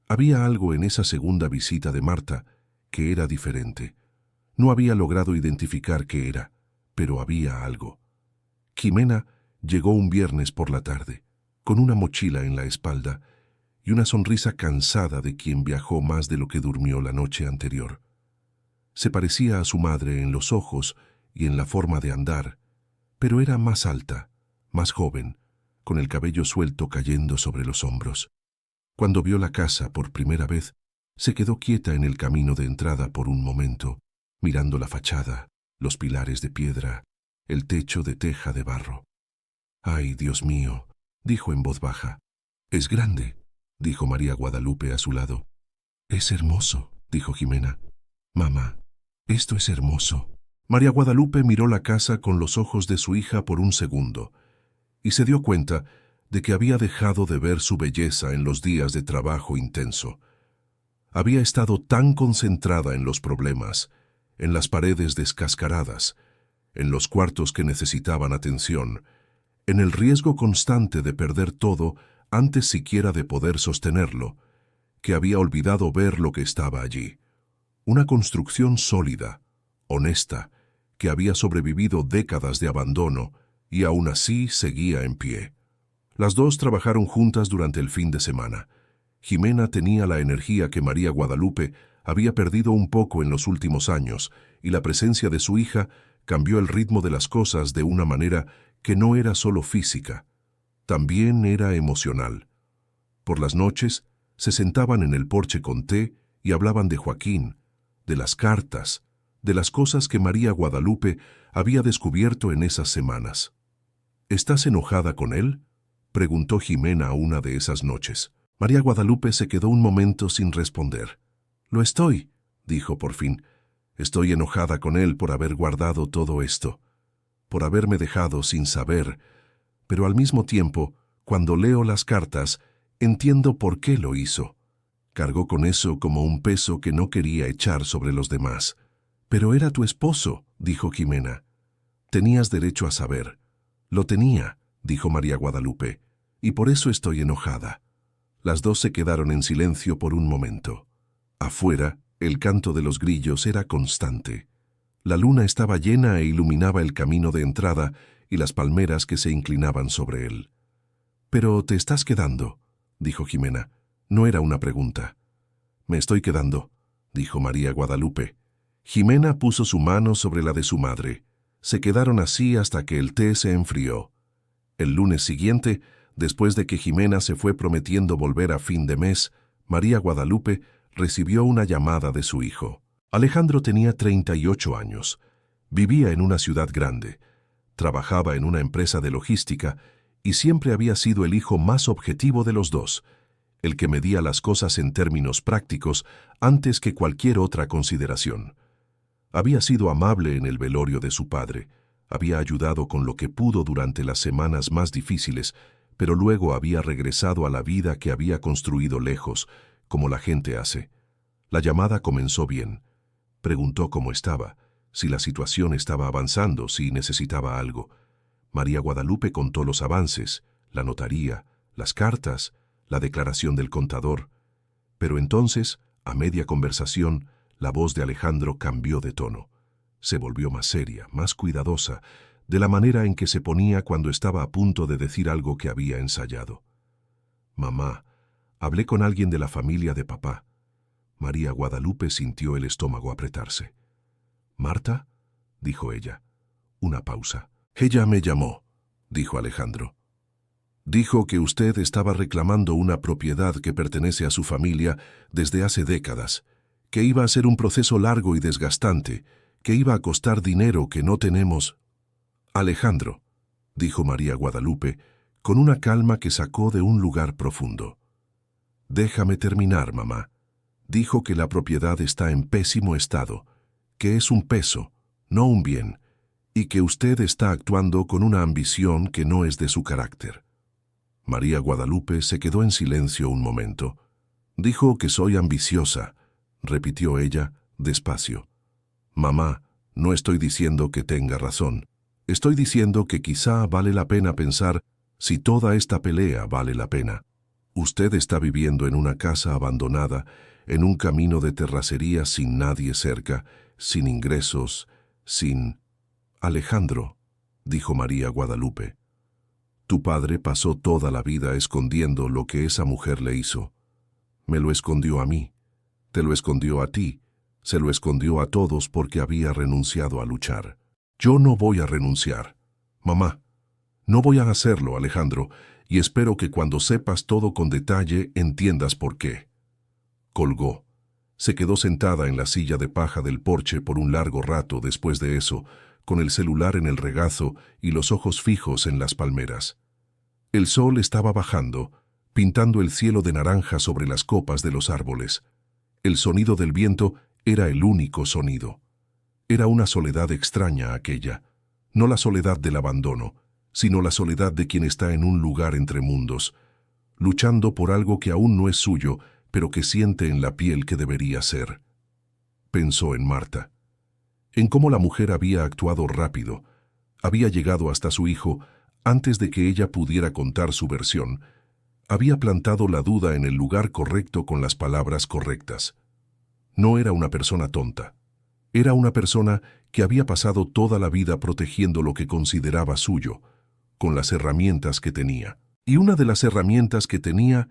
Había algo en esa segunda visita de Marta que era diferente. No había logrado identificar qué era, pero había algo. Jimena llegó un viernes por la tarde, con una mochila en la espalda y una sonrisa cansada de quien viajó más de lo que durmió la noche anterior. Se parecía a su madre en los ojos y en la forma de andar, pero era más alta, más joven, con el cabello suelto cayendo sobre los hombros. Cuando vio la casa por primera vez, se quedó quieta en el camino de entrada por un momento, mirando la fachada, los pilares de piedra, el techo de teja de barro. «Ay, Dios mío», dijo en voz baja. «Es grande», dijo María Guadalupe a su lado. «Es hermoso», dijo Jimena. «Mamá, esto es hermoso». María Guadalupe miró la casa con los ojos de su hija por un segundo y se dio cuenta de que había dejado de ver su belleza en los días de trabajo intenso. Había estado tan concentrada en los problemas, en las paredes descascaradas, en los cuartos que necesitaban atención, en el riesgo constante de perder todo antes siquiera de poder sostenerlo, que había olvidado ver lo que estaba allí. Una construcción sólida, honesta, que había sobrevivido décadas de abandono y aún así seguía en pie. Las dos trabajaron juntas durante el fin de semana. Jimena tenía la energía que María Guadalupe había perdido un poco en los últimos años, y la presencia de su hija cambió el ritmo de las cosas de una manera que no era solo física, también era emocional. Por las noches se sentaban en el porche con té y hablaban de Joaquín, de las cartas, de las cosas que María Guadalupe había descubierto en esas semanas. «¿Estás enojada con él?», preguntó Jimena una de esas noches. María Guadalupe se quedó un momento sin responder. «Lo estoy», dijo por fin. «Estoy enojada con él por haber guardado todo esto, por haberme dejado sin saber, pero al mismo tiempo, cuando leo las cartas, entiendo por qué lo hizo». Cargó con eso como un peso que no quería echar sobre los demás. «Pero era tu esposo», dijo Jimena. «Tenías derecho a saber». «Lo tenía», dijo María Guadalupe, «y por eso estoy enojada». Las dos se quedaron en silencio por un momento. Afuera, el canto de los grillos era constante. La luna estaba llena e iluminaba el camino de entrada y las palmeras que se inclinaban sobre él. «¿Pero te estás quedando?», dijo Jimena. No era una pregunta. «Me estoy quedando», dijo María Guadalupe. Jimena puso su mano sobre la de su madre. Se quedaron así hasta que el té se enfrió. El lunes siguiente, después de que Jimena se fue prometiendo volver a fin de mes, María Guadalupe recibió una llamada de su hijo. Alejandro tenía 38 años. Vivía en una ciudad grande. Trabajaba en una empresa de logística y siempre había sido el hijo más objetivo de los dos, el que medía las cosas en términos prácticos antes que cualquier otra consideración. Había sido amable en el velorio de su padre, había ayudado con lo que pudo durante las semanas más difíciles, pero luego había regresado a la vida que había construido lejos, como la gente hace. La llamada comenzó bien. Preguntó cómo estaba, si la situación estaba avanzando, si necesitaba algo. María Guadalupe contó los avances, la notaría, las cartas, la declaración del contador. Pero entonces, a media conversación, la voz de Alejandro cambió de tono. Se volvió más seria, más cuidadosa, de la manera en que se ponía cuando estaba a punto de decir algo que había ensayado. «Mamá, hablé con alguien de la familia de papá». María Guadalupe sintió el estómago apretarse. «¿Marta?», dijo ella. Una pausa. «Ella me llamó», dijo Alejandro. «Dijo que usted estaba reclamando una propiedad que pertenece a su familia desde hace décadas, que iba a ser un proceso largo y desgastante, que iba a costar dinero que no tenemos». «Alejandro», dijo María Guadalupe, con una calma que sacó de un lugar profundo. «Déjame terminar, mamá. Dijo que la propiedad está en pésimo estado, que es un peso, no un bien, y que usted está actuando con una ambición que no es de su carácter». María Guadalupe se quedó en silencio un momento. «Dijo que soy ambiciosa», repitió ella, despacio. «Mamá, no estoy diciendo que tenga razón. Estoy diciendo que quizá vale la pena pensar si toda esta pelea vale la pena. Usted está viviendo en una casa abandonada, en un camino de terracería sin nadie cerca, sin ingresos, sin...» «Alejandro», dijo María Guadalupe, «tu padre pasó toda la vida escondiendo lo que esa mujer le hizo. Me lo escondió a mí, te lo escondió a ti, se lo escondió a todos porque había renunciado a luchar. Yo no voy a renunciar. Mamá, no voy a hacerlo, Alejandro, y espero que cuando sepas todo con detalle entiendas por qué». Colgó. Se quedó sentada en la silla de paja del porche por un largo rato después de eso, con el celular en el regazo y los ojos fijos en las palmeras. El sol estaba bajando, pintando el cielo de naranja sobre las copas de los árboles. El sonido del viento era el único sonido. Era una soledad extraña aquella, no la soledad del abandono, sino la soledad de quien está en un lugar entre mundos, luchando por algo que aún no es suyo, pero que siente en la piel que debería ser. Pensó en Marta, en cómo la mujer había actuado rápido, había llegado hasta su hijo antes de que ella pudiera contar su versión, había plantado la duda en el lugar correcto con las palabras correctas. No era una persona tonta, era una persona que había pasado toda la vida protegiendo lo que consideraba suyo, con las herramientas que tenía. Y una de las herramientas que tenía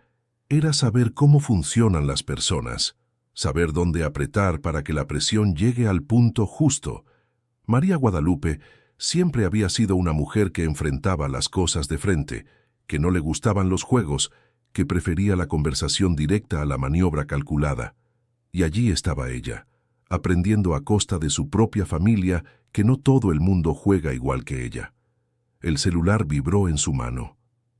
era saber cómo funcionan las personas, saber dónde apretar para que la presión llegue al punto justo. María Guadalupe siempre había sido una mujer que enfrentaba las cosas de frente, que no le gustaban los juegos, que prefería la conversación directa a la maniobra calculada. Y allí estaba ella, aprendiendo a costa de su propia familia que no todo el mundo juega igual que ella. El celular vibró en su mano.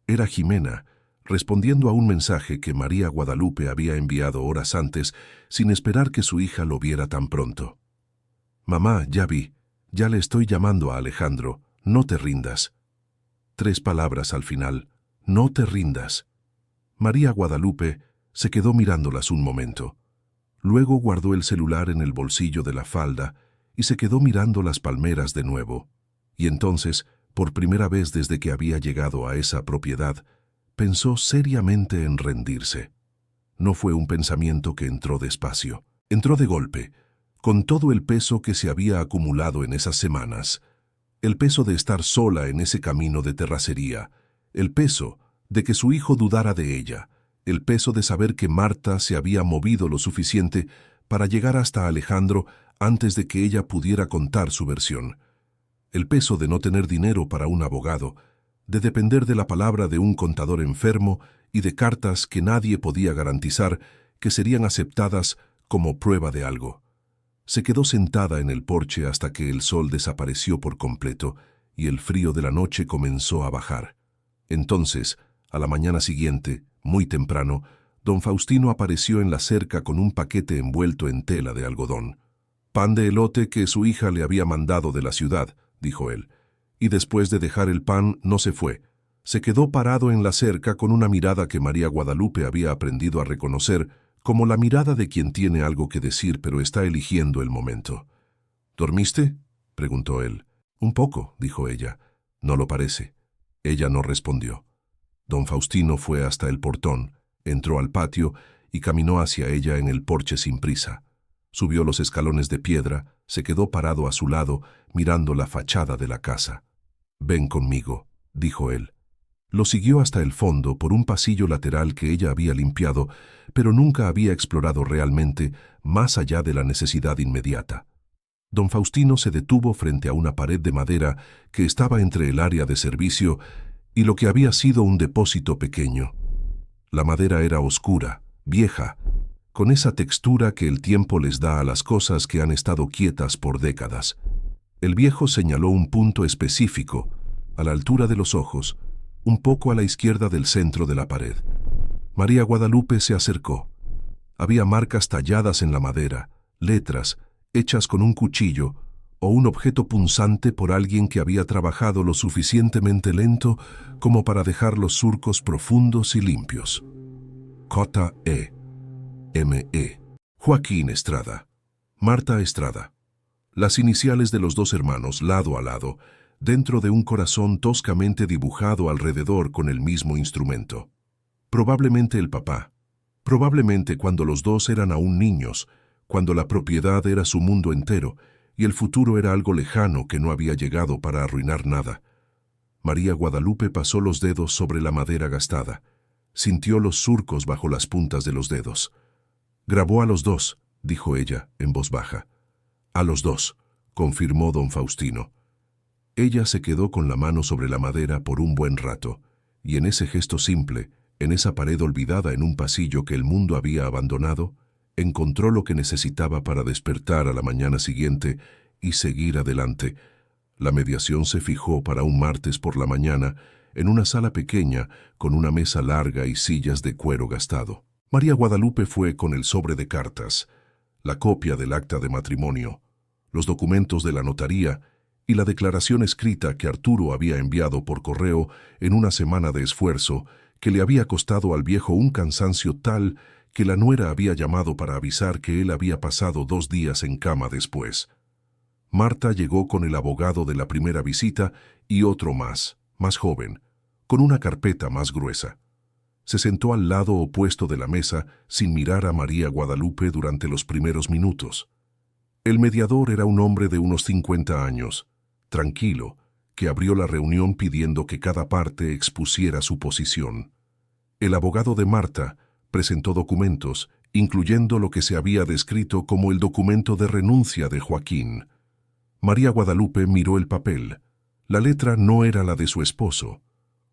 Era Jimena, respondiendo a un mensaje que María Guadalupe había enviado horas antes, sin esperar que su hija lo viera tan pronto. «Mamá, ya vi, ya le estoy llamando a Alejandro, no te rindas». 3 palabras al final, «no te rindas». María Guadalupe se quedó mirándolas un momento. Luego guardó el celular en el bolsillo de la falda y se quedó mirando las palmeras de nuevo. Y entonces, por primera vez desde que había llegado a esa propiedad, pensó seriamente en rendirse. No fue un pensamiento que entró despacio. Entró de golpe, con todo el peso que se había acumulado en esas semanas. El peso de estar sola en ese camino de terracería. El peso de que su hijo dudara de ella. El peso de saber que Marta se había movido lo suficiente para llegar hasta Alejandro antes de que ella pudiera contar su versión. El peso de no tener dinero para un abogado, de depender de la palabra de un contador enfermo y de cartas que nadie podía garantizar que serían aceptadas como prueba de algo. Se quedó sentada en el porche hasta que el sol desapareció por completo y el frío de la noche comenzó a bajar. Entonces, a la mañana siguiente, muy temprano, don Faustino apareció en la cerca con un paquete envuelto en tela de algodón. «Pan de elote que su hija le había mandado de la ciudad», dijo él, y después de dejar el pan no se fue. Se quedó parado en la cerca con una mirada que María Guadalupe había aprendido a reconocer como la mirada de quien tiene algo que decir pero está eligiendo el momento. «¿Dormiste?», preguntó él. «Un poco», dijo ella. «No lo parece». Ella no respondió. Don Faustino fue hasta el portón, entró al patio y caminó hacia ella en el porche sin prisa. Subió los escalones de piedra, se quedó parado a su lado, mirando la fachada de la casa. «Ven conmigo», dijo él. Lo siguió hasta el fondo por un pasillo lateral que ella había limpiado, pero nunca había explorado realmente más allá de la necesidad inmediata. Don Faustino se detuvo frente a una pared de madera que estaba entre el área de servicio y lo que había sido un depósito pequeño. La madera era oscura, vieja, con esa textura que el tiempo les da a las cosas que han estado quietas por décadas. El viejo señaló un punto específico, a la altura de los ojos, un poco a la izquierda del centro de la pared. María Guadalupe se acercó. Había marcas talladas en la madera, letras, hechas con un cuchillo, o un objeto punzante por alguien que había trabajado lo suficientemente lento como para dejar los surcos profundos y limpios. J.E. M.E. Joaquín Estrada. Marta Estrada. Las iniciales de los dos hermanos lado a lado, dentro de un corazón toscamente dibujado alrededor con el mismo instrumento. Probablemente el papá. Probablemente cuando los dos eran aún niños, cuando la propiedad era su mundo entero y el futuro era algo lejano que no había llegado para arruinar nada. María Guadalupe pasó los dedos sobre la madera gastada. Sintió los surcos bajo las puntas de los dedos. «Grabó a los dos», dijo ella en voz baja. «A los dos», confirmó don Faustino. Ella se quedó con la mano sobre la madera por un buen rato, y en ese gesto simple, en esa pared olvidada en un pasillo que el mundo había abandonado, encontró lo que necesitaba para despertar a la mañana siguiente y seguir adelante. La mediación se fijó para un martes por la mañana en una sala pequeña con una mesa larga y sillas de cuero gastado. María Guadalupe fue con el sobre de cartas, la copia del acta de matrimonio, los documentos de la notaría y la declaración escrita que Arturo había enviado por correo en una semana de esfuerzo que le había costado al viejo un cansancio tal que la nuera había llamado para avisar que él había pasado 2 días en cama después. Marta llegó con el abogado de la primera visita y otro más joven, con una carpeta más gruesa. Se sentó al lado opuesto de la mesa sin mirar a María Guadalupe durante los primeros minutos. El mediador era un hombre de unos 50 años, tranquilo, que abrió la reunión pidiendo que cada parte expusiera su posición. El abogado de Marta presentó documentos, incluyendo lo que se había descrito como el documento de renuncia de Joaquín. María Guadalupe miró el papel. La letra no era la de su esposo.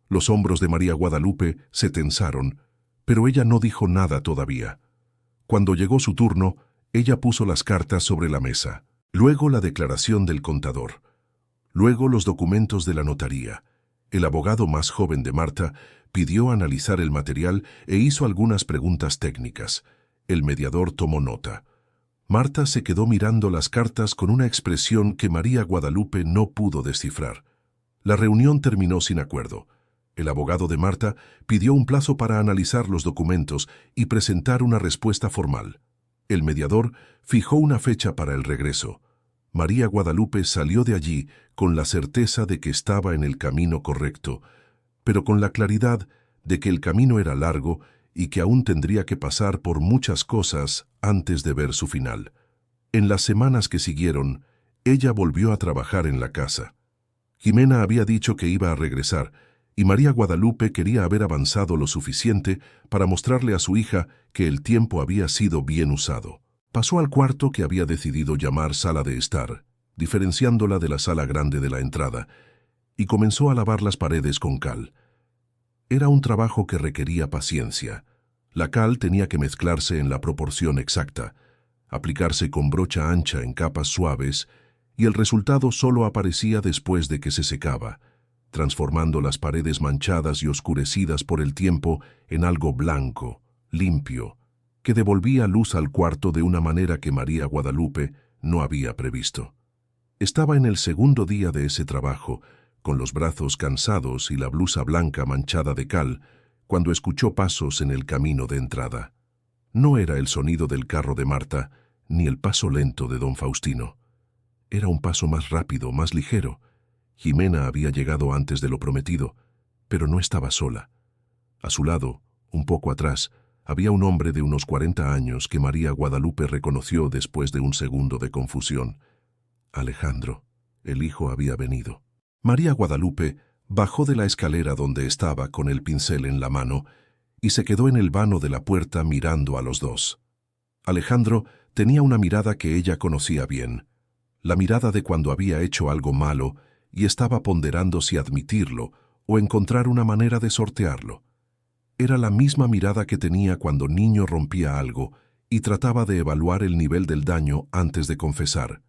Los hombros de María Guadalupe se tensaron, pero ella no dijo nada todavía. Cuando llegó su turno, ella puso las cartas sobre la mesa. Luego la declaración del contador. Luego los documentos de la notaría. El abogado más joven de Marta pidió analizar el material e hizo algunas preguntas técnicas. El mediador tomó nota. Marta se quedó mirando las cartas con una expresión que María Guadalupe no pudo descifrar. La reunión terminó sin acuerdo. El abogado de Marta pidió un plazo para analizar los documentos y presentar una respuesta formal. El mediador fijó una fecha para el regreso. María Guadalupe salió de allí con la certeza de que estaba en el camino correcto, pero con la claridad de que el camino era largo y que aún tendría que pasar por muchas cosas antes de ver su final. En las semanas que siguieron, ella volvió a trabajar en la casa. Jimena había dicho que iba a regresar, y María Guadalupe quería haber avanzado lo suficiente para mostrarle a su hija que el tiempo había sido bien usado. Pasó al cuarto que había decidido llamar sala de estar, diferenciándola de la sala grande de la entrada, y comenzó a lavar las paredes con cal. Era un trabajo que requería paciencia. La cal tenía que mezclarse en la proporción exacta, aplicarse con brocha ancha en capas suaves, y el resultado solo aparecía después de que se secaba, transformando las paredes manchadas y oscurecidas por el tiempo en algo blanco, limpio, que devolvía luz al cuarto de una manera que María Guadalupe no había previsto. Estaba en el segundo día de ese trabajo, con los brazos cansados y la blusa blanca manchada de cal, cuando escuchó pasos en el camino de entrada. No era el sonido del carro de Marta, ni el paso lento de don Faustino. Era un paso más rápido, más ligero. Jimena había llegado antes de lo prometido, pero no estaba sola. A su lado, un poco atrás, había un hombre de unos 40 años que María Guadalupe reconoció después de un segundo de confusión. Alejandro, el hijo, había venido. María Guadalupe bajó de la escalera donde estaba con el pincel en la mano y se quedó en el vano de la puerta mirando a los dos. Alejandro tenía una mirada que ella conocía bien, la mirada de cuando había hecho algo malo y estaba ponderando si admitirlo o encontrar una manera de sortearlo. Era la misma mirada que tenía cuando niño rompía algo y trataba de evaluar el nivel del daño antes de confesar.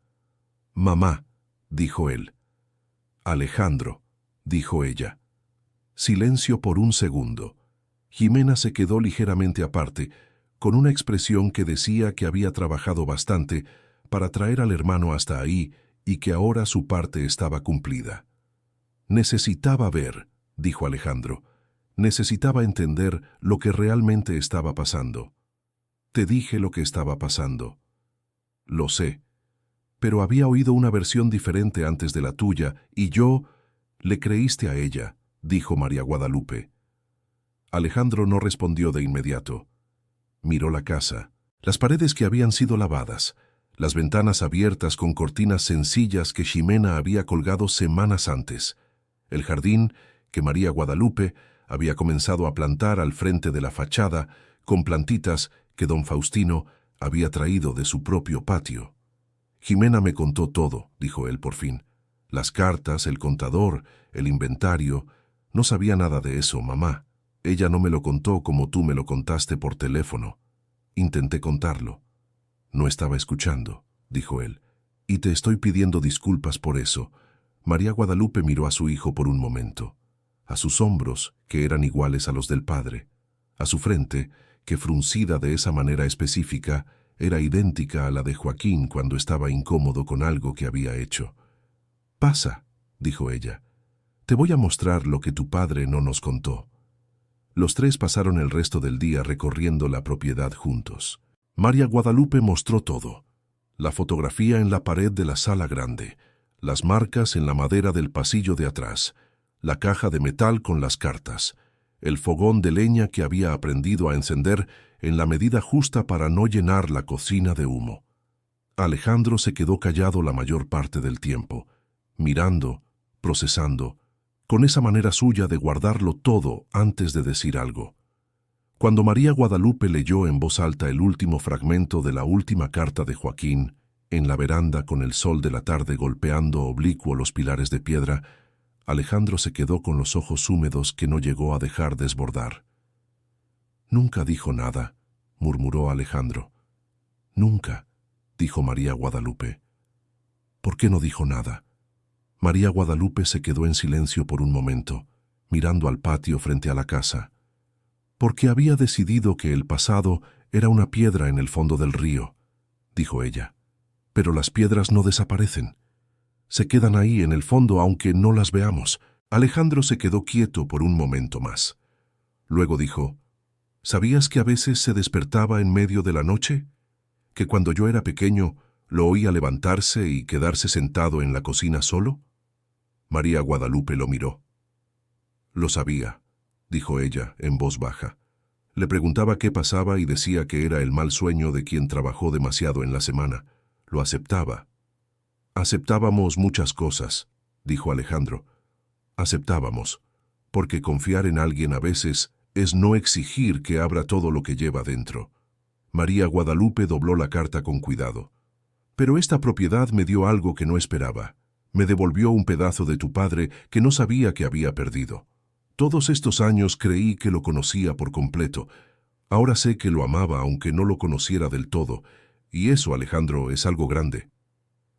«Mamá», dijo él. «Alejandro», dijo ella. Silencio por un segundo. Jimena se quedó ligeramente aparte, con una expresión que decía que había trabajado bastante para traer al hermano hasta ahí y que ahora su parte estaba cumplida. «Necesitaba ver», dijo Alejandro. «Necesitaba entender lo que realmente estaba pasando. Te dije lo que estaba pasando». «Lo sé. Pero había oído una versión diferente antes de la tuya y yo...» «Le creíste a ella», dijo María Guadalupe. Alejandro no respondió de inmediato. Miró la casa, las paredes que habían sido lavadas, las ventanas abiertas con cortinas sencillas que Ximena había colgado semanas antes, el jardín que María Guadalupe había comenzado a plantar al frente de la fachada con plantitas que don Faustino había traído de su propio patio. «Jimena me contó todo», dijo él por fin. «Las cartas, el contador, el inventario. No sabía nada de eso, mamá. Ella no me lo contó como tú me lo contaste por teléfono. Intenté contarlo». «No estaba escuchando», dijo él, «y te estoy pidiendo disculpas por eso». María Guadalupe miró a su hijo por un momento, a sus hombros, que eran iguales a los del padre, a su frente, que fruncida de esa manera específica, era idéntica a la de Joaquín cuando estaba incómodo con algo que había hecho. «Pasa», dijo ella. «Te voy a mostrar lo que tu padre no nos contó». Los tres pasaron el resto del día recorriendo la propiedad juntos. María Guadalupe mostró todo: la fotografía en la pared de la sala grande, las marcas en la madera del pasillo de atrás, la caja de metal con las cartas, el fogón de leña que había aprendido a encender en la medida justa para no llenar la cocina de humo. Alejandro se quedó callado la mayor parte del tiempo, mirando, procesando, con esa manera suya de guardarlo todo antes de decir algo. Cuando María Guadalupe leyó en voz alta el último fragmento de la última carta de Joaquín, en la veranda con el sol de la tarde golpeando oblicuo los pilares de piedra, Alejandro se quedó con los ojos húmedos que no llegó a dejar desbordar. «Nunca dijo nada», murmuró Alejandro. «Nunca», dijo María Guadalupe. «¿Por qué no dijo nada?» María Guadalupe se quedó en silencio por un momento, mirando al patio frente a la casa. «Porque había decidido que el pasado era una piedra en el fondo del río», dijo ella. «Pero las piedras no desaparecen. Se quedan ahí en el fondo aunque no las veamos». Alejandro se quedó quieto por un momento más. Luego dijo: «¿Sabías que a veces se despertaba en medio de la noche? ¿Que cuando yo era pequeño lo oía levantarse y quedarse sentado en la cocina solo?» María Guadalupe lo miró. «Lo sabía», dijo ella en voz baja. Le preguntaba qué pasaba y decía que era el mal sueño de quien trabajó demasiado en la semana. Lo aceptaba. Aceptábamos muchas cosas, dijo Alejandro. Aceptábamos, porque confiar en alguien a veces es no exigir que abra todo lo que lleva dentro. María Guadalupe dobló la carta con cuidado. Pero esta propiedad me dio algo que no esperaba. Me devolvió un pedazo de tu padre que no sabía que había perdido. Todos estos años creí que lo conocía por completo. Ahora sé que lo amaba aunque no lo conociera del todo. Y eso, Alejandro, es algo grande.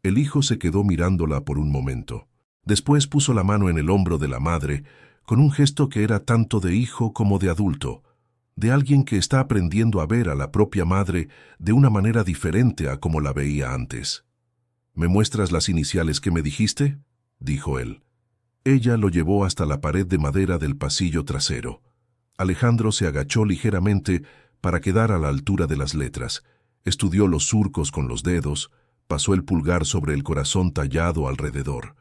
El hijo se quedó mirándola por un momento. Después puso la mano en el hombro de la madre, con un gesto que era tanto de hijo como de adulto, de alguien que está aprendiendo a ver a la propia madre de una manera diferente a como la veía antes. ¿Me muestras las iniciales que me dijiste?, dijo él. Ella lo llevó hasta la pared de madera del pasillo trasero. Alejandro se agachó ligeramente para quedar a la altura de las letras. Estudió los surcos con los dedos, pasó el pulgar sobre el corazón tallado alrededor.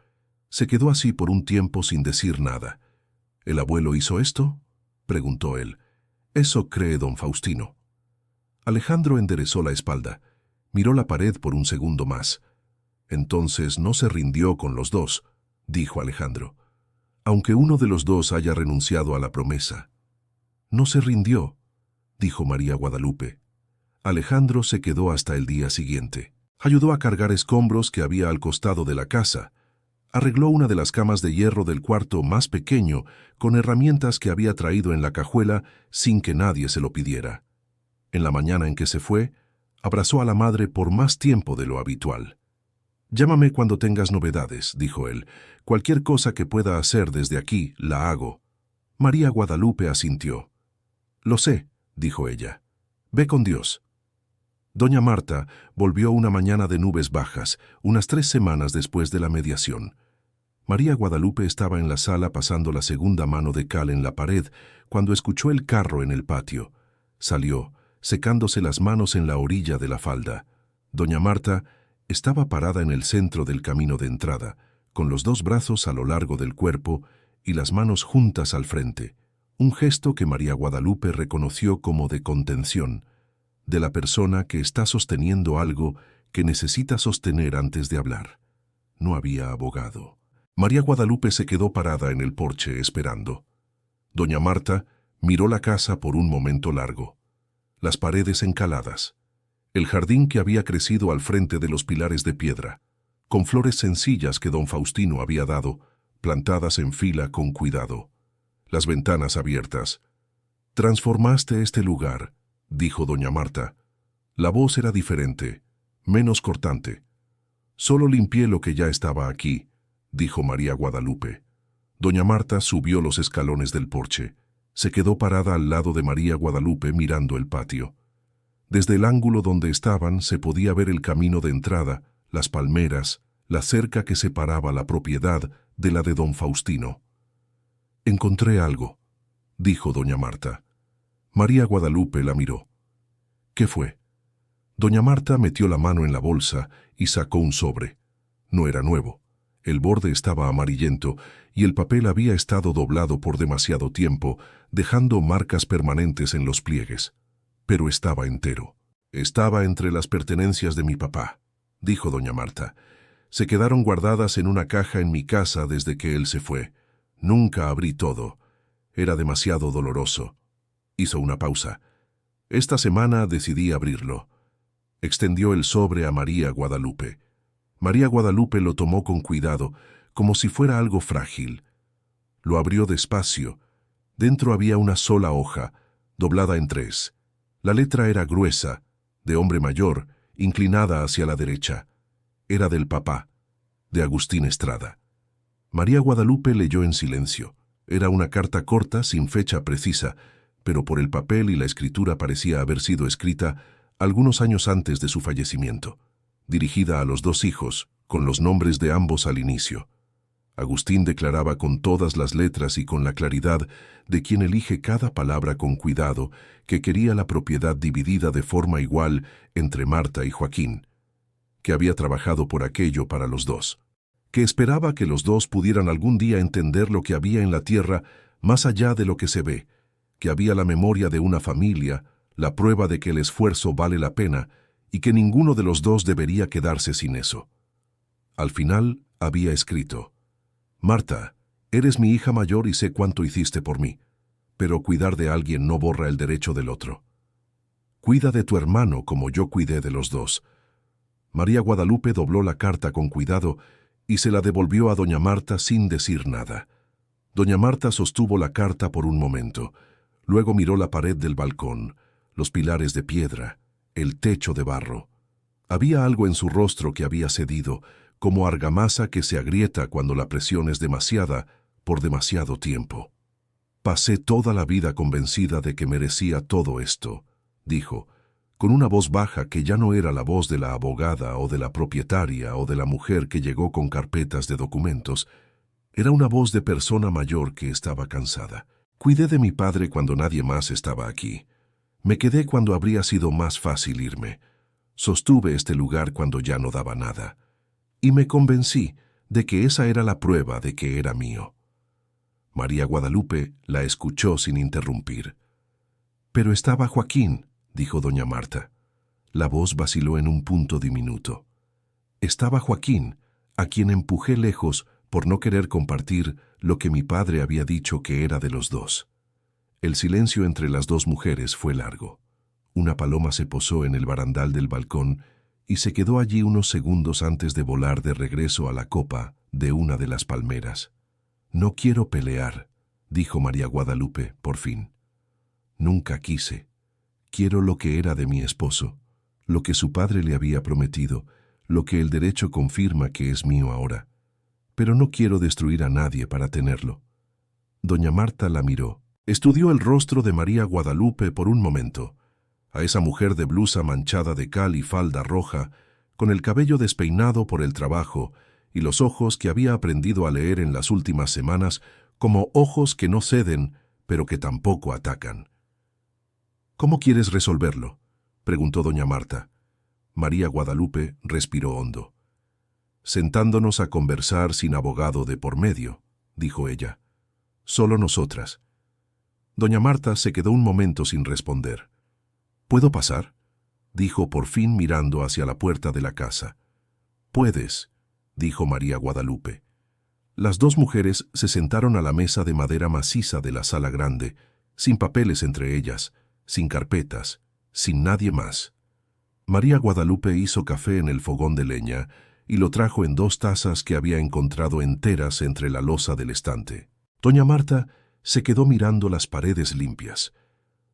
Se quedó así por un tiempo sin decir nada. ¿El abuelo hizo esto?, preguntó él. Eso cree don Faustino. Alejandro enderezó la espalda. Miró la pared por un segundo más. Entonces no se rindió con los dos, dijo Alejandro, aunque uno de los dos haya renunciado a la promesa. No se rindió, dijo María Guadalupe. Alejandro se quedó hasta el día siguiente. Ayudó a cargar escombros que había al costado de la casa. Arregló una de las camas de hierro del cuarto más pequeño con herramientas que había traído en la cajuela sin que nadie se lo pidiera. En la mañana en que se fue, abrazó a la madre por más tiempo de lo habitual. «Llámame cuando tengas novedades», dijo él. «Cualquier cosa que pueda hacer desde aquí, la hago». María Guadalupe asintió. «Lo sé», dijo ella. «Ve con Dios». Doña Marta volvió una mañana de nubes bajas, unas 3 semanas después de la mediación. María Guadalupe estaba en la sala pasando la segunda mano de cal en la pared cuando escuchó el carro en el patio. Salió, secándose las manos en la orilla de la falda. Doña Marta estaba parada en el centro del camino de entrada, con los 2 brazos a lo largo del cuerpo y las manos juntas al frente, un gesto que María Guadalupe reconoció como de contención, de la persona que está sosteniendo algo que necesita sostener antes de hablar. No había abogado. María Guadalupe se quedó parada en el porche esperando. Doña Marta miró la casa por un momento largo. Las paredes encaladas, el jardín que había crecido al frente de los pilares de piedra, con flores sencillas que don Faustino había dado, plantadas en fila con cuidado. Las ventanas abiertas. «Transformaste este lugar», dijo doña Marta. La voz era diferente, menos cortante. «Solo limpié lo que ya estaba aquí», dijo María Guadalupe. Doña Marta subió los escalones del porche. Se quedó parada al lado de María Guadalupe mirando el patio. Desde el ángulo donde estaban se podía ver el camino de entrada, las palmeras, la cerca que separaba la propiedad de la de don Faustino. «Encontré algo», dijo doña Marta. María Guadalupe la miró. «¿Qué fue?» Doña Marta metió la mano en la bolsa y sacó un sobre. No era nuevo. El borde estaba amarillento y el papel había estado doblado por demasiado tiempo, dejando marcas permanentes en los pliegues. Pero estaba entero. «Estaba entre las pertenencias de mi papá», dijo doña Marta. «Se quedaron guardadas en una caja en mi casa desde que él se fue. Nunca abrí todo. Era demasiado doloroso». Hizo una pausa. «Esta semana decidí abrirlo». Extendió el sobre a María Guadalupe. María Guadalupe lo tomó con cuidado, como si fuera algo frágil. Lo abrió despacio. Dentro había una sola hoja, doblada en 3. La letra era gruesa, de hombre mayor, inclinada hacia la derecha. Era del papá, de Agustín Estrada. María Guadalupe leyó en silencio. Era una carta corta, sin fecha precisa, pero por el papel y la escritura parecía haber sido escrita algunos años antes de su fallecimiento, dirigida a los 2 hijos, con los nombres de ambos al inicio. Agustín declaraba con todas las letras y con la claridad de quien elige cada palabra con cuidado que quería la propiedad dividida de forma igual entre Marta y Joaquín, que había trabajado por aquello para los 2, que esperaba que los 2 pudieran algún día entender lo que había en la tierra más allá de lo que se ve, que había la memoria de una familia, la prueba de que el esfuerzo vale la pena y que ninguno de los dos debería quedarse sin eso. Al final había escrito: Marta, eres mi hija mayor y sé cuánto hiciste por mí, pero cuidar de alguien no borra el derecho del otro. Cuida de tu hermano como yo cuidé de los dos. María Guadalupe dobló la carta con cuidado y se la devolvió a doña Marta sin decir nada. Doña Marta sostuvo la carta por un momento, luego miró la pared del balcón, los pilares de piedra, el techo de barro. Había algo en su rostro que había cedido, como argamasa que se agrieta cuando la presión es demasiada por demasiado tiempo. Pasé toda la vida convencida de que merecía todo esto, dijo, con una voz baja que ya no era la voz de la abogada o de la propietaria o de la mujer que llegó con carpetas de documentos. Era una voz de persona mayor que estaba cansada. Cuidé de mi padre cuando nadie más estaba aquí. Me quedé cuando habría sido más fácil irme. Sostuve este lugar cuando ya no daba nada. Y me convencí de que esa era la prueba de que era mío. María Guadalupe la escuchó sin interrumpir. «Pero estaba Joaquín», dijo doña Marta. La voz vaciló en un punto diminuto. «Estaba Joaquín, a quien empujé lejos por no querer compartir lo que mi padre había dicho que era de los dos». El silencio entre las dos mujeres fue largo. Una paloma se posó en el barandal del balcón y se quedó allí unos segundos antes de volar de regreso a la copa de una de las palmeras. «No quiero pelear», dijo María Guadalupe, por fin. «Nunca quise. Quiero lo que era de mi esposo, lo que su padre le había prometido, lo que el derecho confirma que es mío ahora. Pero no quiero destruir a nadie para tenerlo». Doña Marta la miró. Estudió el rostro de María Guadalupe por un momento. A esa mujer de blusa manchada de cal y falda roja, con el cabello despeinado por el trabajo y los ojos que había aprendido a leer en las últimas semanas como ojos que no ceden, pero que tampoco atacan. «¿Cómo quieres resolverlo?», preguntó doña Marta. María Guadalupe respiró hondo. «Sentándonos a conversar sin abogado de por medio», dijo ella. «Solo nosotras». Doña Marta se quedó un momento sin responder. «¿Puedo pasar?», dijo por fin mirando hacia la puerta de la casa. «Puedes», dijo María Guadalupe. Las dos mujeres se sentaron a la mesa de madera maciza de la sala grande, sin papeles entre ellas, sin carpetas, sin nadie más. María Guadalupe hizo café en el fogón de leña y lo trajo en 2 tazas que había encontrado enteras entre la losa del estante. Doña Marta se quedó mirando las paredes limpias,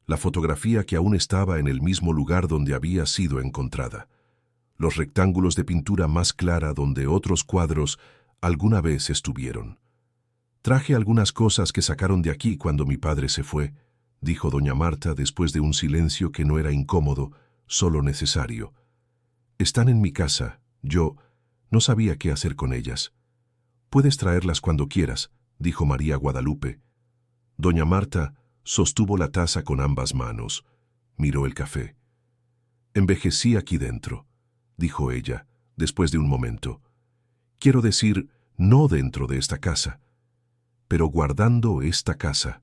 la fotografía que aún estaba en el mismo lugar donde había sido encontrada, los rectángulos de pintura más clara donde otros cuadros alguna vez estuvieron. «Traje algunas cosas que sacaron de aquí cuando mi padre se fue», dijo doña Marta después de un silencio que no era incómodo, solo necesario. «Están en mi casa. Yo no sabía qué hacer con ellas». «Puedes traerlas cuando quieras», dijo María Guadalupe. Doña Marta sostuvo la taza con ambas manos. Miró el café. «Envejecí aquí dentro», dijo ella, después de un momento. «Quiero decir, no dentro de esta casa, pero guardando esta casa.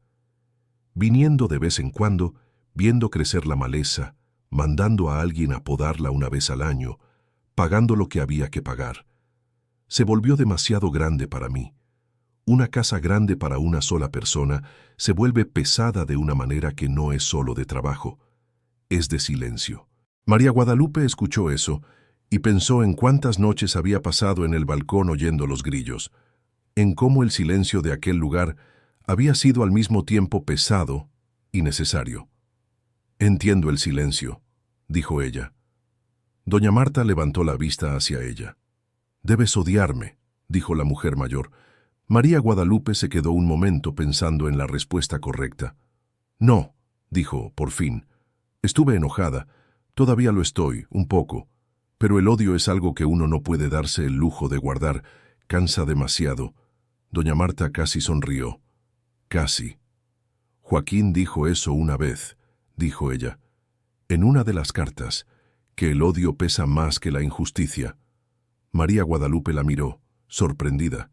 Viniendo de vez en cuando, viendo crecer la maleza, mandando a alguien a podarla una vez al año, pagando lo que había que pagar. Se volvió demasiado grande para mí. Una casa grande para una sola persona se vuelve pesada de una manera que no es solo de trabajo, es de silencio». María Guadalupe escuchó eso y pensó en cuántas noches había pasado en el balcón oyendo los grillos, en cómo el silencio de aquel lugar había sido al mismo tiempo pesado y necesario. «Entiendo el silencio», dijo ella. Doña Marta levantó la vista hacia ella. «Debes odiarme», dijo la mujer mayor. María Guadalupe se quedó un momento pensando en la respuesta correcta. «No», dijo, por fin. «Estuve enojada. Todavía lo estoy, un poco. Pero el odio es algo que uno no puede darse el lujo de guardar. Cansa demasiado». Doña Marta casi sonrió. «Casi». «Joaquín dijo eso una vez», dijo ella, «en una de las cartas, que el odio pesa más que la injusticia». María Guadalupe la miró, sorprendida.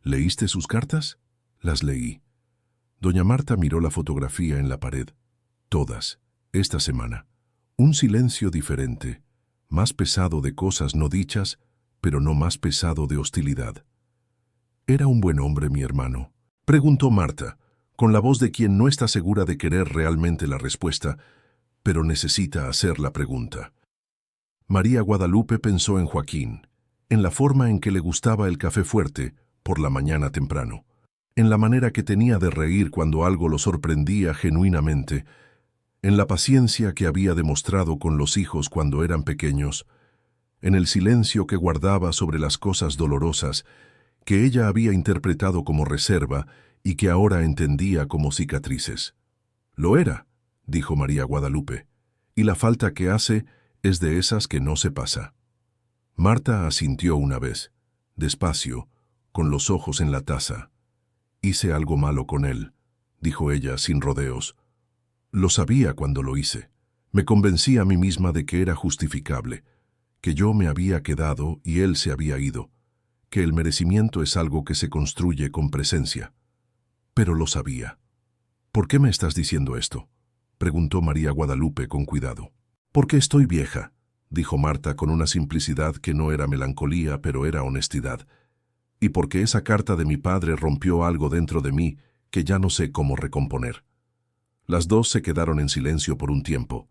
«¿Leíste sus cartas?». «Las leí». Doña Marta miró la fotografía en la pared. Todas, esta semana. Un silencio diferente, más pesado de cosas no dichas, pero no más pesado de hostilidad. ¿Era un buen hombre mi hermano?, preguntó Marta, con la voz de quien no está segura de querer realmente la respuesta, pero necesita hacer la pregunta. María Guadalupe pensó en Joaquín, en la forma en que le gustaba el café fuerte, por la mañana temprano, en la manera que tenía de reír cuando algo lo sorprendía genuinamente, en la paciencia que había demostrado con los hijos cuando eran pequeños, en el silencio que guardaba sobre las cosas dolorosas que ella había interpretado como reserva y que ahora entendía como cicatrices. Lo era, dijo María Guadalupe, y la falta que hace es de esas que no se pasa. Marta asintió una vez, despacio, con los ojos en la taza. Hice algo malo con él, dijo ella sin rodeos. Lo sabía cuando lo hice. Me convencí a mí misma de que era justificable, que yo me había quedado y él se había ido, que el merecimiento es algo que se construye con presencia. Pero lo sabía. ¿Por qué me estás diciendo esto?, preguntó María Guadalupe con cuidado. Porque estoy vieja, dijo Marta con una simplicidad que no era melancolía, pero era honestidad. Y porque esa carta de mi padre rompió algo dentro de mí que ya no sé cómo recomponer. Las dos se quedaron en silencio por un tiempo.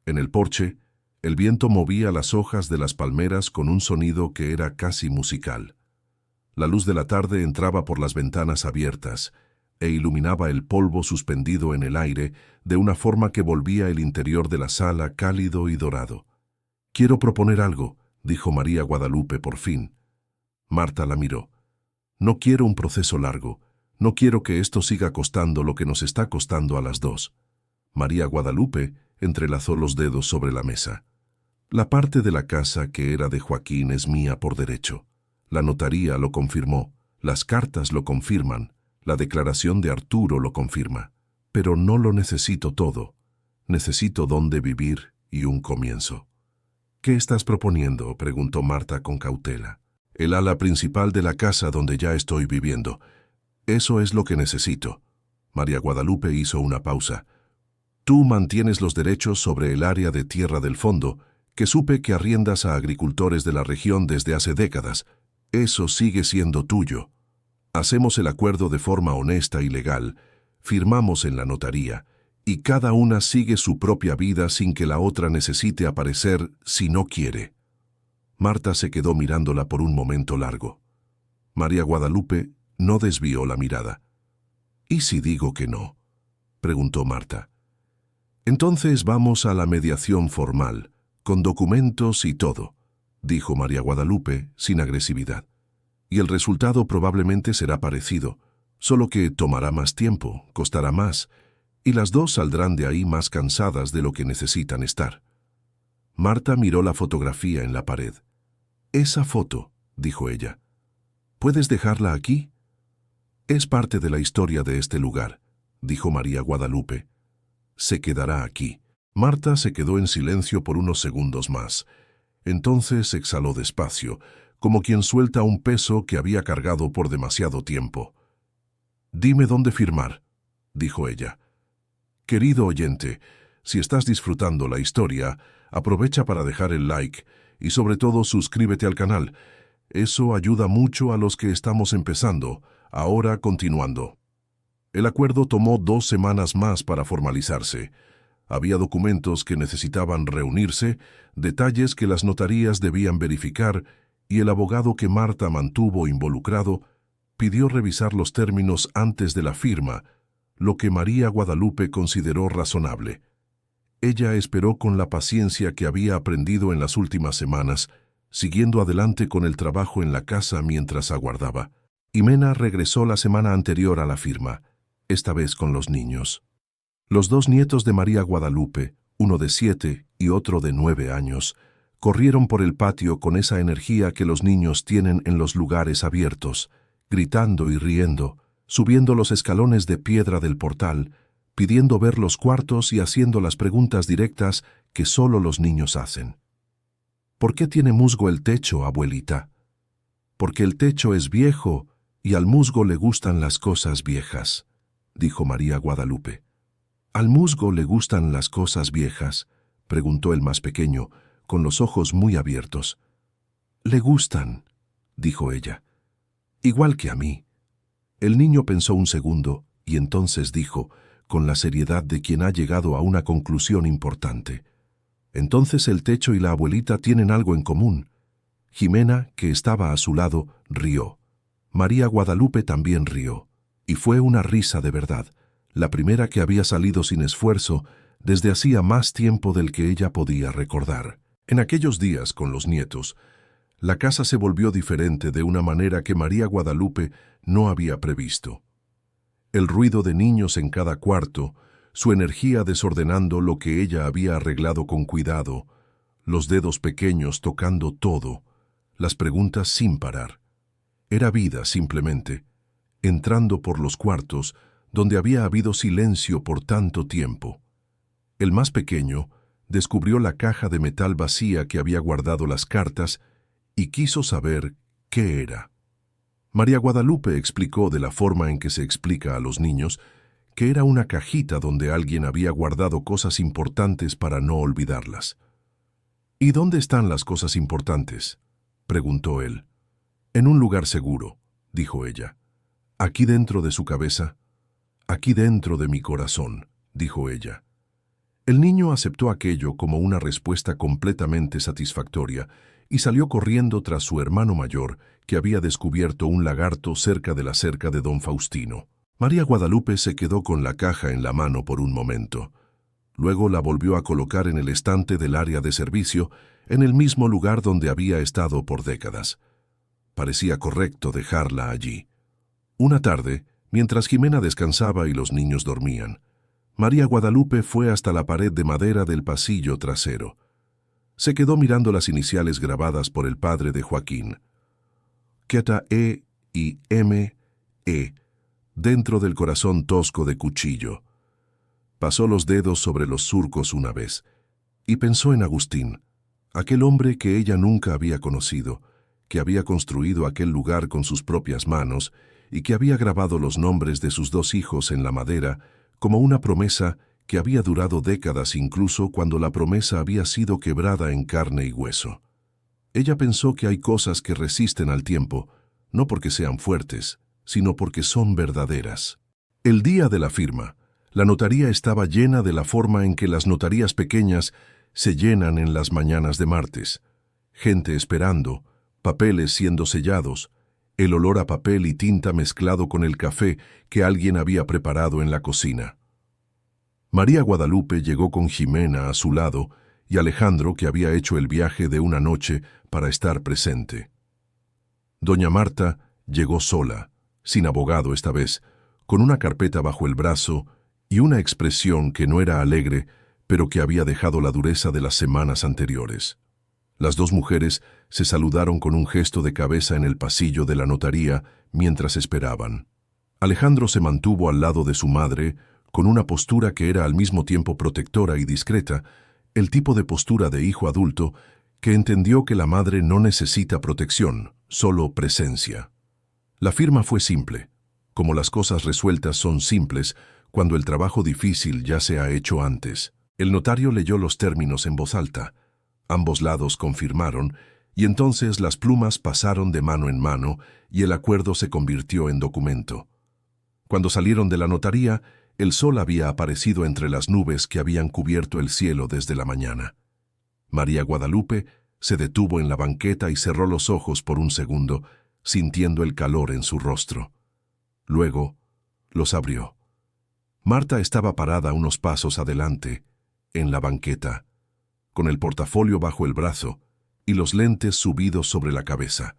En el porche, el viento movía las hojas de las palmeras con un sonido que era casi musical. La luz de la tarde entraba por las ventanas abiertas e iluminaba el polvo suspendido en el aire de una forma que volvía el interior de la sala cálido y dorado. «Quiero proponer algo», dijo María Guadalupe por fin. Marta la miró. «No quiero un proceso largo. No quiero que esto siga costando lo que nos está costando a las dos». María Guadalupe entrelazó los dedos sobre la mesa. «La parte de la casa que era de Joaquín es mía por derecho. La notaría lo confirmó, las cartas lo confirman, la declaración de Arturo lo confirma. Pero no lo necesito todo. Necesito dónde vivir y un comienzo». «¿Qué estás proponiendo?», preguntó Marta con cautela. «El ala principal de la casa donde ya estoy viviendo. Eso es lo que necesito». María Guadalupe hizo una pausa. «Tú mantienes los derechos sobre el área de tierra del fondo, que supe que arriendas a agricultores de la región desde hace décadas. Eso sigue siendo tuyo. Hacemos el acuerdo de forma honesta y legal, firmamos en la notaría, y cada una sigue su propia vida sin que la otra necesite aparecer si no quiere». Marta se quedó mirándola por un momento largo. María Guadalupe no desvió la mirada. «¿Y si digo que no?», preguntó Marta. «Entonces vamos a la mediación formal, con documentos y todo», dijo María Guadalupe sin agresividad. «Y el resultado probablemente será parecido, solo que tomará más tiempo, costará más, y las dos saldrán de ahí más cansadas de lo que necesitan estar». Marta miró la fotografía en la pared. «Esa foto», dijo ella. «¿Puedes dejarla aquí?». «Es parte de la historia de este lugar», dijo María Guadalupe. «Se quedará aquí». Marta se quedó en silencio por unos segundos más. Entonces exhaló despacio, como quien suelta un peso que había cargado por demasiado tiempo. «Dime dónde firmar», dijo ella. «Querido oyente, si estás disfrutando la historia, aprovecha para dejar el like y sobre todo suscríbete al canal. Eso ayuda mucho a los que estamos empezando, ahora continuando». El acuerdo tomó 2 semanas más para formalizarse. Había documentos que necesitaban reunirse, detalles que las notarías debían verificar, y el abogado que Marta mantuvo involucrado pidió revisar los términos antes de la firma, lo que María Guadalupe consideró razonable. Ella esperó con la paciencia que había aprendido en las últimas semanas, siguiendo adelante con el trabajo en la casa mientras aguardaba. Jimena regresó la semana anterior a la firma, esta vez con los niños. Los 2 nietos de María Guadalupe, uno de 7 y otro de 9 años, corrieron por el patio con esa energía que los niños tienen en los lugares abiertos, gritando y riendo, subiendo los escalones de piedra del portal, pidiendo ver los cuartos y haciendo las preguntas directas que solo los niños hacen. «¿Por qué tiene musgo el techo, abuelita?». «Porque el techo es viejo y al musgo le gustan las cosas viejas», dijo María Guadalupe. ¿Al musgo le gustan las cosas viejas?, preguntó el más pequeño, con los ojos muy abiertos. Le gustan, dijo ella. Igual que a mí. El niño pensó un segundo y entonces dijo, con la seriedad de quien ha llegado a una conclusión importante. Entonces el techo y la abuelita tienen algo en común. Jimena, que estaba a su lado, rió. María Guadalupe también rió. Y fue una risa de verdad, la primera que había salido sin esfuerzo desde hacía más tiempo del que ella podía recordar. En aquellos días, con los nietos, la casa se volvió diferente de una manera que María Guadalupe no había previsto. El ruido de niños en cada cuarto, su energía desordenando lo que ella había arreglado con cuidado, los dedos pequeños tocando todo, las preguntas sin parar. Era vida, simplemente, entrando por los cuartos donde había habido silencio por tanto tiempo. El más pequeño descubrió la caja de metal vacía que había guardado las cartas y quiso saber qué era. María Guadalupe explicó de la forma en que se explica a los niños que era una cajita donde alguien había guardado cosas importantes para no olvidarlas. ¿Y dónde están las cosas importantes?, preguntó él. En un lugar seguro, dijo ella. Aquí dentro de su cabeza. Aquí dentro de mi corazón, dijo ella. El niño aceptó aquello como una respuesta completamente satisfactoria y salió corriendo tras su hermano mayor, que había descubierto un lagarto cerca de la cerca de don Faustino. María Guadalupe se quedó con la caja en la mano por un momento. Luego la volvió a colocar en el estante del área de servicio, en el mismo lugar donde había estado por décadas. Parecía correcto dejarla allí. Una tarde, mientras Jimena descansaba y los niños dormían, María Guadalupe fue hasta la pared de madera del pasillo trasero. Se quedó mirando las iniciales grabadas por el padre de Joaquín. Quieta E y M E, dentro del corazón tosco de cuchillo. Pasó los dedos sobre los surcos una vez, y pensó en Agustín, aquel hombre que ella nunca había conocido, que había construido aquel lugar con sus propias manos y que había grabado los nombres de sus dos hijos en la madera como una promesa que había durado décadas incluso cuando la promesa había sido quebrada en carne y hueso. Ella pensó que hay cosas que resisten al tiempo, no porque sean fuertes, sino porque son verdaderas. El día de la firma, la notaría estaba llena de la forma en que las notarías pequeñas se llenan en las mañanas de martes. Gente esperando, papeles siendo sellados, el olor a papel y tinta mezclado con el café que alguien había preparado en la cocina. María Guadalupe llegó con Jimena a su lado y Alejandro, que había hecho el viaje de una noche para estar presente. Doña Marta llegó sola, sin abogado esta vez, con una carpeta bajo el brazo y una expresión que no era alegre, pero que había dejado la dureza de las semanas anteriores. Las dos mujeres se saludaron con un gesto de cabeza en el pasillo de la notaría mientras esperaban. Alejandro se mantuvo al lado de su madre, con una postura que era al mismo tiempo protectora y discreta, el tipo de postura de hijo adulto que entendió que la madre no necesita protección, solo presencia. La firma fue simple, como las cosas resueltas son simples cuando el trabajo difícil ya se ha hecho antes. El notario leyó los términos en voz alta. Ambos lados confirmaron, y entonces las plumas pasaron de mano en mano y el acuerdo se convirtió en documento. Cuando salieron de la notaría, el sol había aparecido entre las nubes que habían cubierto el cielo desde la mañana. María Guadalupe se detuvo en la banqueta y cerró los ojos por un segundo, sintiendo el calor en su rostro. Luego los abrió. Marta estaba parada unos pasos adelante, en la banqueta, con el portafolio bajo el brazo y los lentes subidos sobre la cabeza.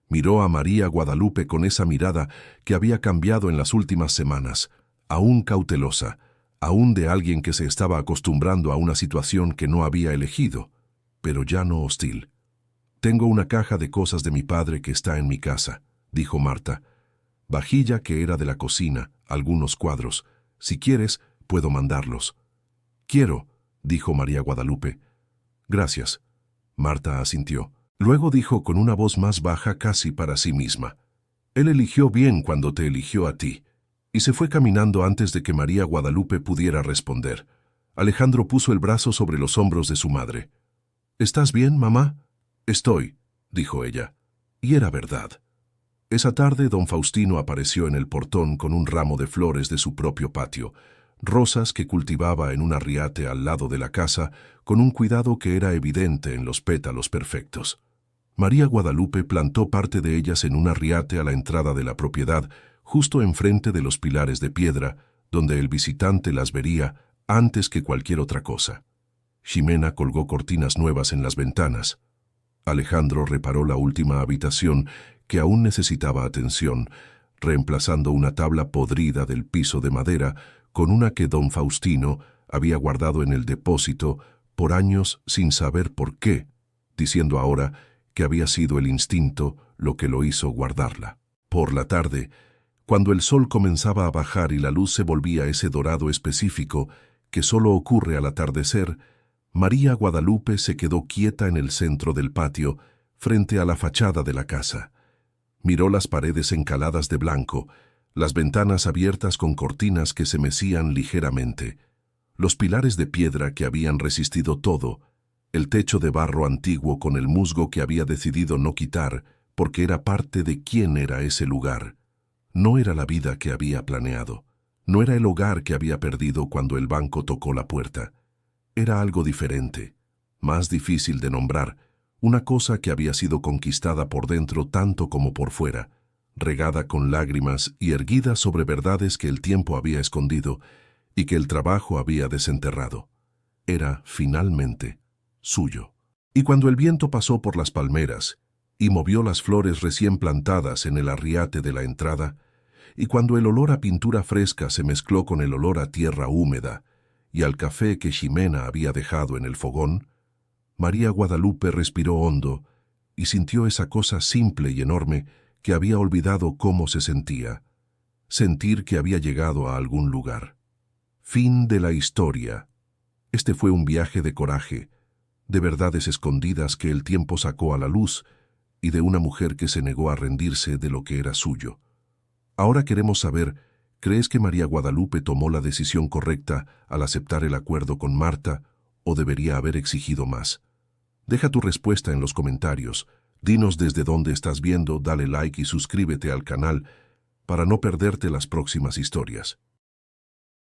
Miró a María Guadalupe con esa mirada que había cambiado en las últimas semanas, aún cautelosa, aún de alguien que se estaba acostumbrando a una situación que no había elegido, pero ya no hostil. «Tengo una caja de cosas de mi padre que está en mi casa», dijo Marta. «Vajilla que era de la cocina, algunos cuadros. Si quieres, puedo mandarlos». «Quiero», dijo María Guadalupe. «Gracias». Marta asintió. Luego dijo con una voz más baja casi para sí misma. «Él eligió bien cuando te eligió a ti. y se fue caminando antes de que María Guadalupe pudiera responder. Alejandro puso el brazo sobre los hombros de su madre. «¿Estás bien, mamá?» «Estoy», dijo ella. Y era verdad. Esa tarde, don Faustino apareció en el portón con un ramo de flores de su propio patio, rosas que cultivaba en un arriate al lado de la casa, con un cuidado que era evidente en los pétalos perfectos. María Guadalupe plantó parte de ellas en un arriate a la entrada de la propiedad, justo enfrente de los pilares de piedra, donde el visitante las vería antes que cualquier otra cosa. Ximena colgó cortinas nuevas en las ventanas. Alejandro reparó la última habitación, que aún necesitaba atención, reemplazando una tabla podrida del piso de madera con una que don Faustino había guardado en el depósito por años sin saber por qué, diciendo ahora que había sido el instinto lo que lo hizo guardarla. Por la tarde, cuando el sol comenzaba a bajar y la luz se volvía ese dorado específico que solo ocurre al atardecer, María Guadalupe se quedó quieta en el centro del patio, frente a la fachada de la casa. Miró las paredes encaladas de blanco, las ventanas abiertas con cortinas que se mecían ligeramente, los pilares de piedra que habían resistido todo, el techo de barro antiguo con el musgo que había decidido no quitar porque era parte de quién era ese lugar. No era la vida que había planeado, no era el hogar que había perdido cuando el banco tocó la puerta. Era algo diferente, más difícil de nombrar, una cosa que había sido conquistada por dentro tanto como por fuera, regada con lágrimas y erguida sobre verdades que el tiempo había escondido y que el trabajo había desenterrado. Era, finalmente, suyo. Y cuando el viento pasó por las palmeras y movió las flores recién plantadas en el arriate de la entrada, y cuando el olor a pintura fresca se mezcló con el olor a tierra húmeda y al café que Ximena había dejado en el fogón, María Guadalupe respiró hondo y sintió esa cosa simple y enorme que había olvidado cómo se sentía, sentir que había llegado a algún lugar. Fin de la historia. Este fue un viaje de coraje, de verdades escondidas que el tiempo sacó a la luz y de una mujer que se negó a rendirse de lo que era suyo. Ahora queremos saber, ¿crees que María Guadalupe tomó la decisión correcta al aceptar el acuerdo con Marta o debería haber exigido más? Deja tu respuesta en los comentarios. Dinos desde dónde estás viendo, dale like y suscríbete al canal para no perderte las próximas historias.